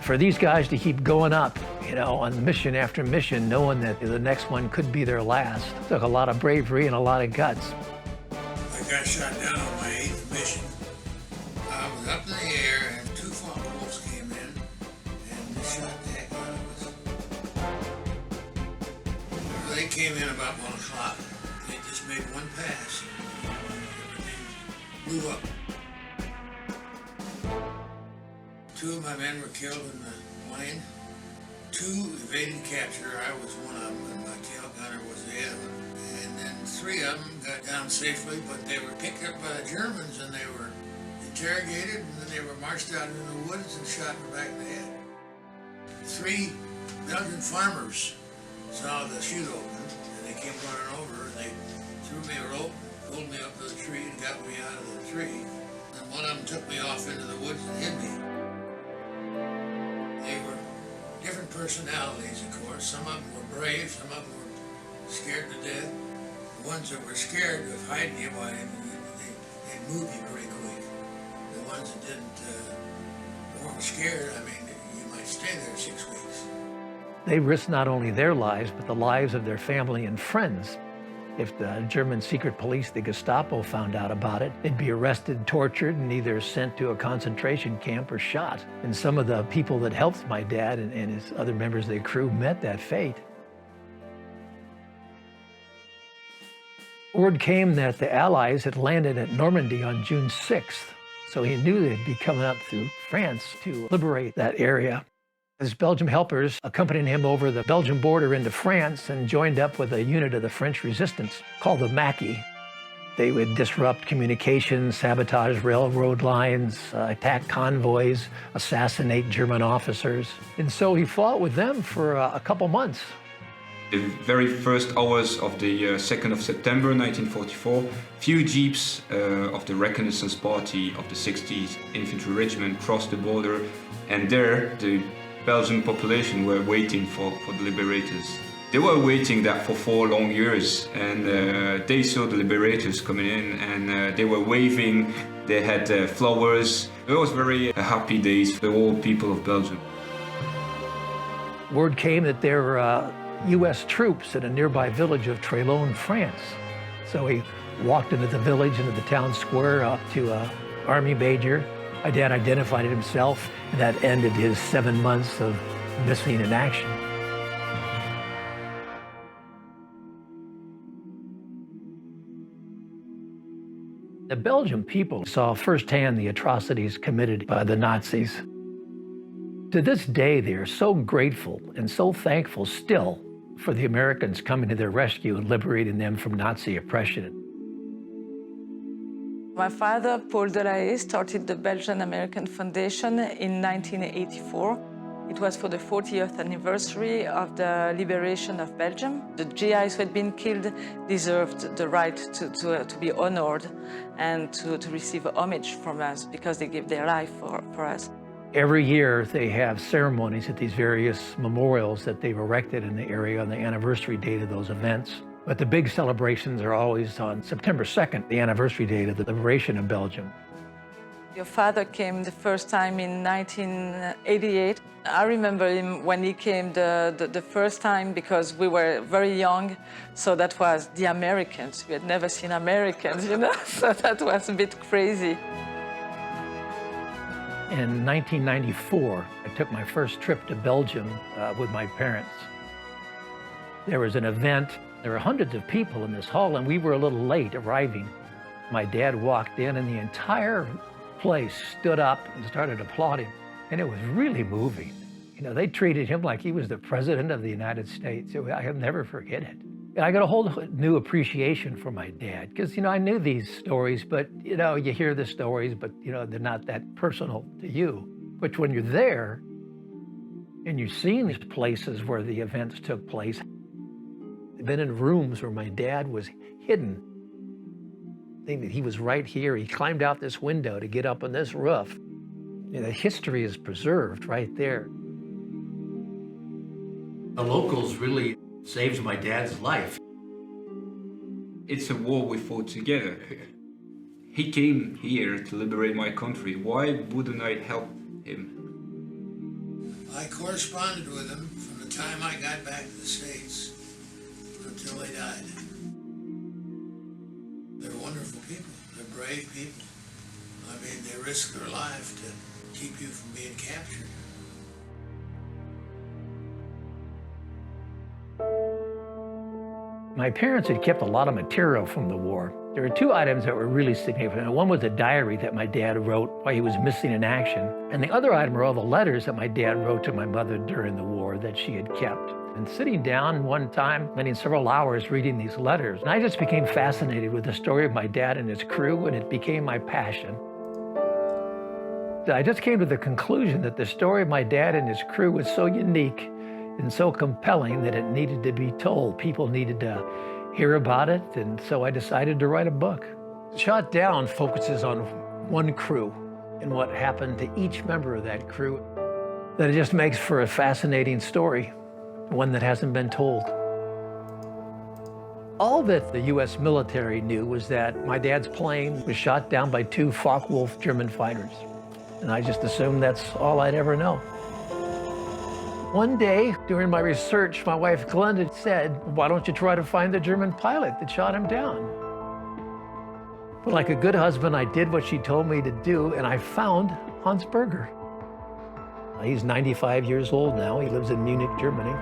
For these guys to keep going up, on mission after mission, knowing that the next one could be their last, took a lot of bravery and a lot of guts. I got shot down on my 8th mission. I was up in the air, and 2 phone calls came in, and they shot the heck out of us. They came in about 1 o'clock. They just made one pass, and everything blew up. 2 of my men were killed in the plane. 2 evaded capture. I was one of them, and my tail gunner was the other. And then 3 of them got down safely, but they were picked up by the Germans, and they were interrogated, and then they were marched out into the woods and shot in the back of the head. 3 Belgian farmers saw the chute open, and they came running over, and they threw me a rope, pulled me up to the tree, and got me out of the tree. And one of them took me off into the woods and hid me. They were different personalities, of course. Some of them were brave, some of them were scared to death. The ones that were scared of hiding you, they'd move you pretty quick. The ones that weren't scared, you might stay there 6 weeks. They risked not only their lives, but the lives of their family and friends. If the German secret police, the Gestapo, found out about it, they'd be arrested, tortured, and either sent to a concentration camp or shot. And some of the people that helped my dad and his other members of the crew met that fate. Word came that the Allies had landed at Normandy on June 6th, so he knew they'd be coming up through France to liberate that area. His Belgian helpers accompanied him over the Belgian border into France and joined up with a unit of the French resistance called the Maquis. They would disrupt communications, sabotage railroad lines, attack convoys, assassinate German officers. And so he fought with them for a couple months. The very first hours of the 2nd of September 1944, few jeeps of the Reconnaissance Party of the 60th Infantry Regiment crossed the border, and there the Belgian population were waiting for the liberators. They were waiting that for 4 long years, and they saw the liberators coming in, and they were waving, they had flowers. It was very happy days for all people of Belgium. Word came that there were U.S. troops in a nearby village of Trélone, France. So he walked into the village, into the town square, up to an army major. My dad identified himself, and that ended his 7 months of missing in action. The Belgian people saw firsthand the atrocities committed by the Nazis. To this day, they are so grateful and so thankful still for the Americans coming to their rescue and liberating them from Nazi oppression. My father, Paul Delahaye, started the Belgian American Foundation in 1984. It was for the 40th anniversary of the liberation of Belgium. The GIs who had been killed deserved the right to be honored and to receive homage from us because they gave their life for us. Every year they have ceremonies at these various memorials that they've erected in the area on the anniversary date of those events. But the big celebrations are always on September 2nd, the anniversary date of the liberation of Belgium. Your father came the first time in 1988. I remember him when he came the first time because we were very young, so that was the Americans. We had never seen Americans, you know, so that was a bit crazy. In 1994, I took my first trip to Belgium with my parents. There was an event. There were hundreds of people in this hall, and we were a little late arriving. My dad walked in, and the entire place stood up and started applauding, and it was really moving. You know, they treated him like he was the president of the United States. I'll never forget it. I got a whole new appreciation for my dad because, you know, I knew these stories, but, you know, you hear the stories, but, you know, they're not that personal to you. But when you're there and you've seen these places where the events took place, I've been in rooms where my dad was hidden. He was right here. He climbed out this window to get up on this roof. You know, the history is preserved right there. The locals really saved my dad's life. It's a war we fought together. He came here to liberate my country. Why wouldn't I help him? I corresponded with him from the time I got back to the States until they died. They're wonderful people. They're brave people. I mean, they risk their life to keep you from being captured. My parents had kept a lot of material from the war. There were 2 items that were really significant. One was a diary that my dad wrote while he was missing in action. And the other item were all the letters that my dad wrote to my mother during the war that she had kept. And sitting down one time, spending several hours reading these letters, and I just became fascinated with the story of my dad and his crew, and it became my passion. I just came to the conclusion that the story of my dad and his crew was so unique and so compelling that it needed to be told. People needed to hear about it, and so I decided to write a book. Shot Down focuses on one crew and what happened to each member of that crew. That it just makes for a fascinating story, one that hasn't been told. All that the U.S. military knew was that my dad's plane was shot down by 2 Focke-Wulf German fighters, and I just assumed that's all I'd ever know. One day, during my research, my wife Glenda said, "Why don't you try to find the German pilot that shot him down?" But like a good husband, I did what she told me to do, and I found Hans Berger. He's 95 years old now. He lives in Munich, Germany.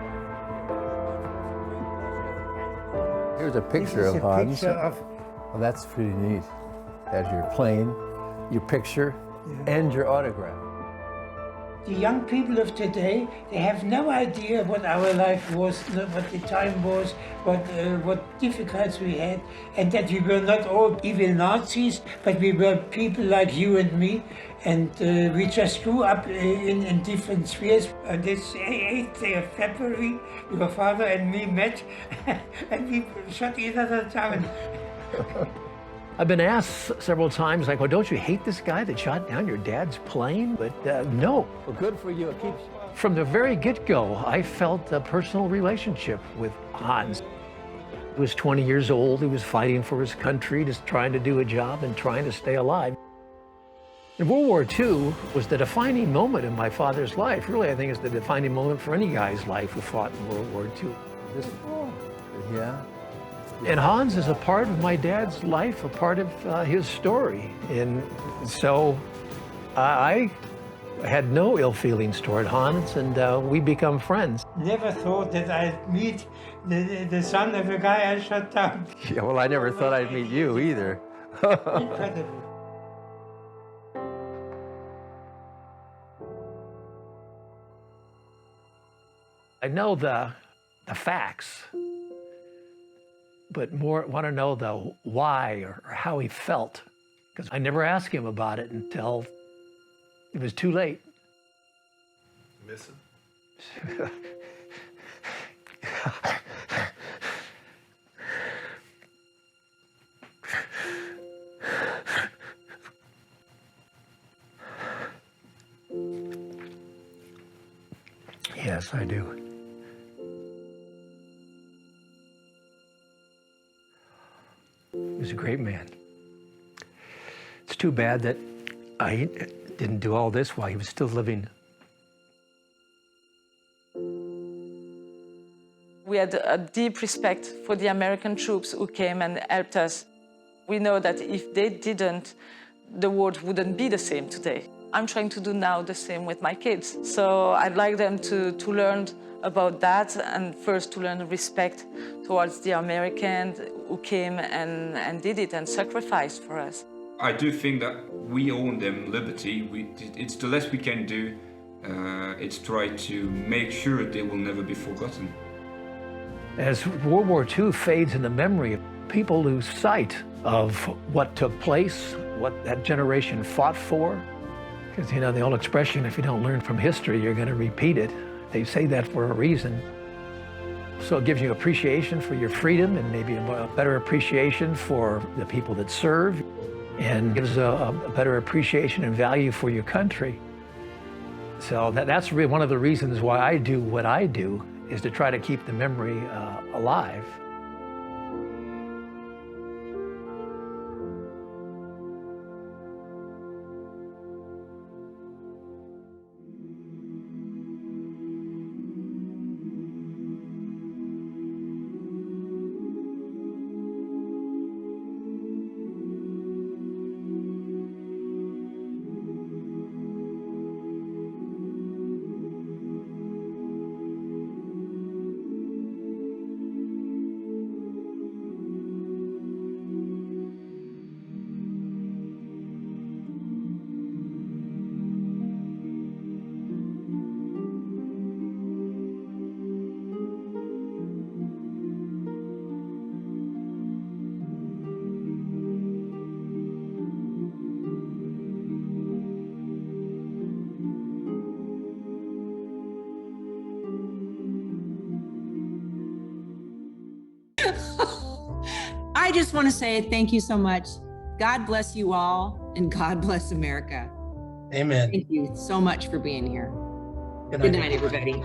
Here's a picture of Hans. Well, that's pretty neat. There's your plane, your picture, and your autograph. The young people of today, they have no idea what our life was, what the time was, what difficulties we had, and that we were not all evil Nazis, but we were people like you and me, and we just grew up in different spheres. On this 8th day of February, your father and me met, and we shot each other down. I've been asked several times, like, well, don't you hate this guy that shot down your dad's plane? But no. Well, good for you. It keeps... From the very get-go, I felt a personal relationship with Hans. He was 20 years old. He was fighting for his country, just trying to do a job and trying to stay alive. And World War II was the defining moment in my father's life. Really, I think it's the defining moment for any guy's life who fought in World War II. Yeah. And Hans is a part of my dad's life, a part of his story. And so I had no ill feelings toward Hans, and we become friends. Never thought that I'd meet the son of a guy I shot down. Yeah, well, I never thought I'd meet you either. Incredible. I know the facts, but more want to know the why or how he felt, because I never asked him about it until it was too late. Miss him? Yes, I do. He was a great man. It's too bad that I didn't do all this while he was still living. We had a deep respect for the American troops who came and helped us. We know that if they didn't, the world wouldn't be the same today. I'm trying to do now the same with my kids. So I'd like them to learn about that, and first to learn respect towards the Americans who came and did it and sacrificed for us. I do think that we own them liberty. It's the less we can do. It's try to make sure they will never be forgotten. As World War II fades in the memory, people lose sight of what took place, what that generation fought for. Because, you know, the old expression, if you don't learn from history, you're going to repeat it. They say that for a reason. So it gives you appreciation for your freedom and maybe a better appreciation for the people that serve, and gives a better appreciation and value for your country. So that's really one of the reasons why I do what I do, is to try to keep the memory alive. I just want to say thank you so much. God bless you all, and God bless America. Amen. Thank you so much for being here. Good Good night, night, everybody.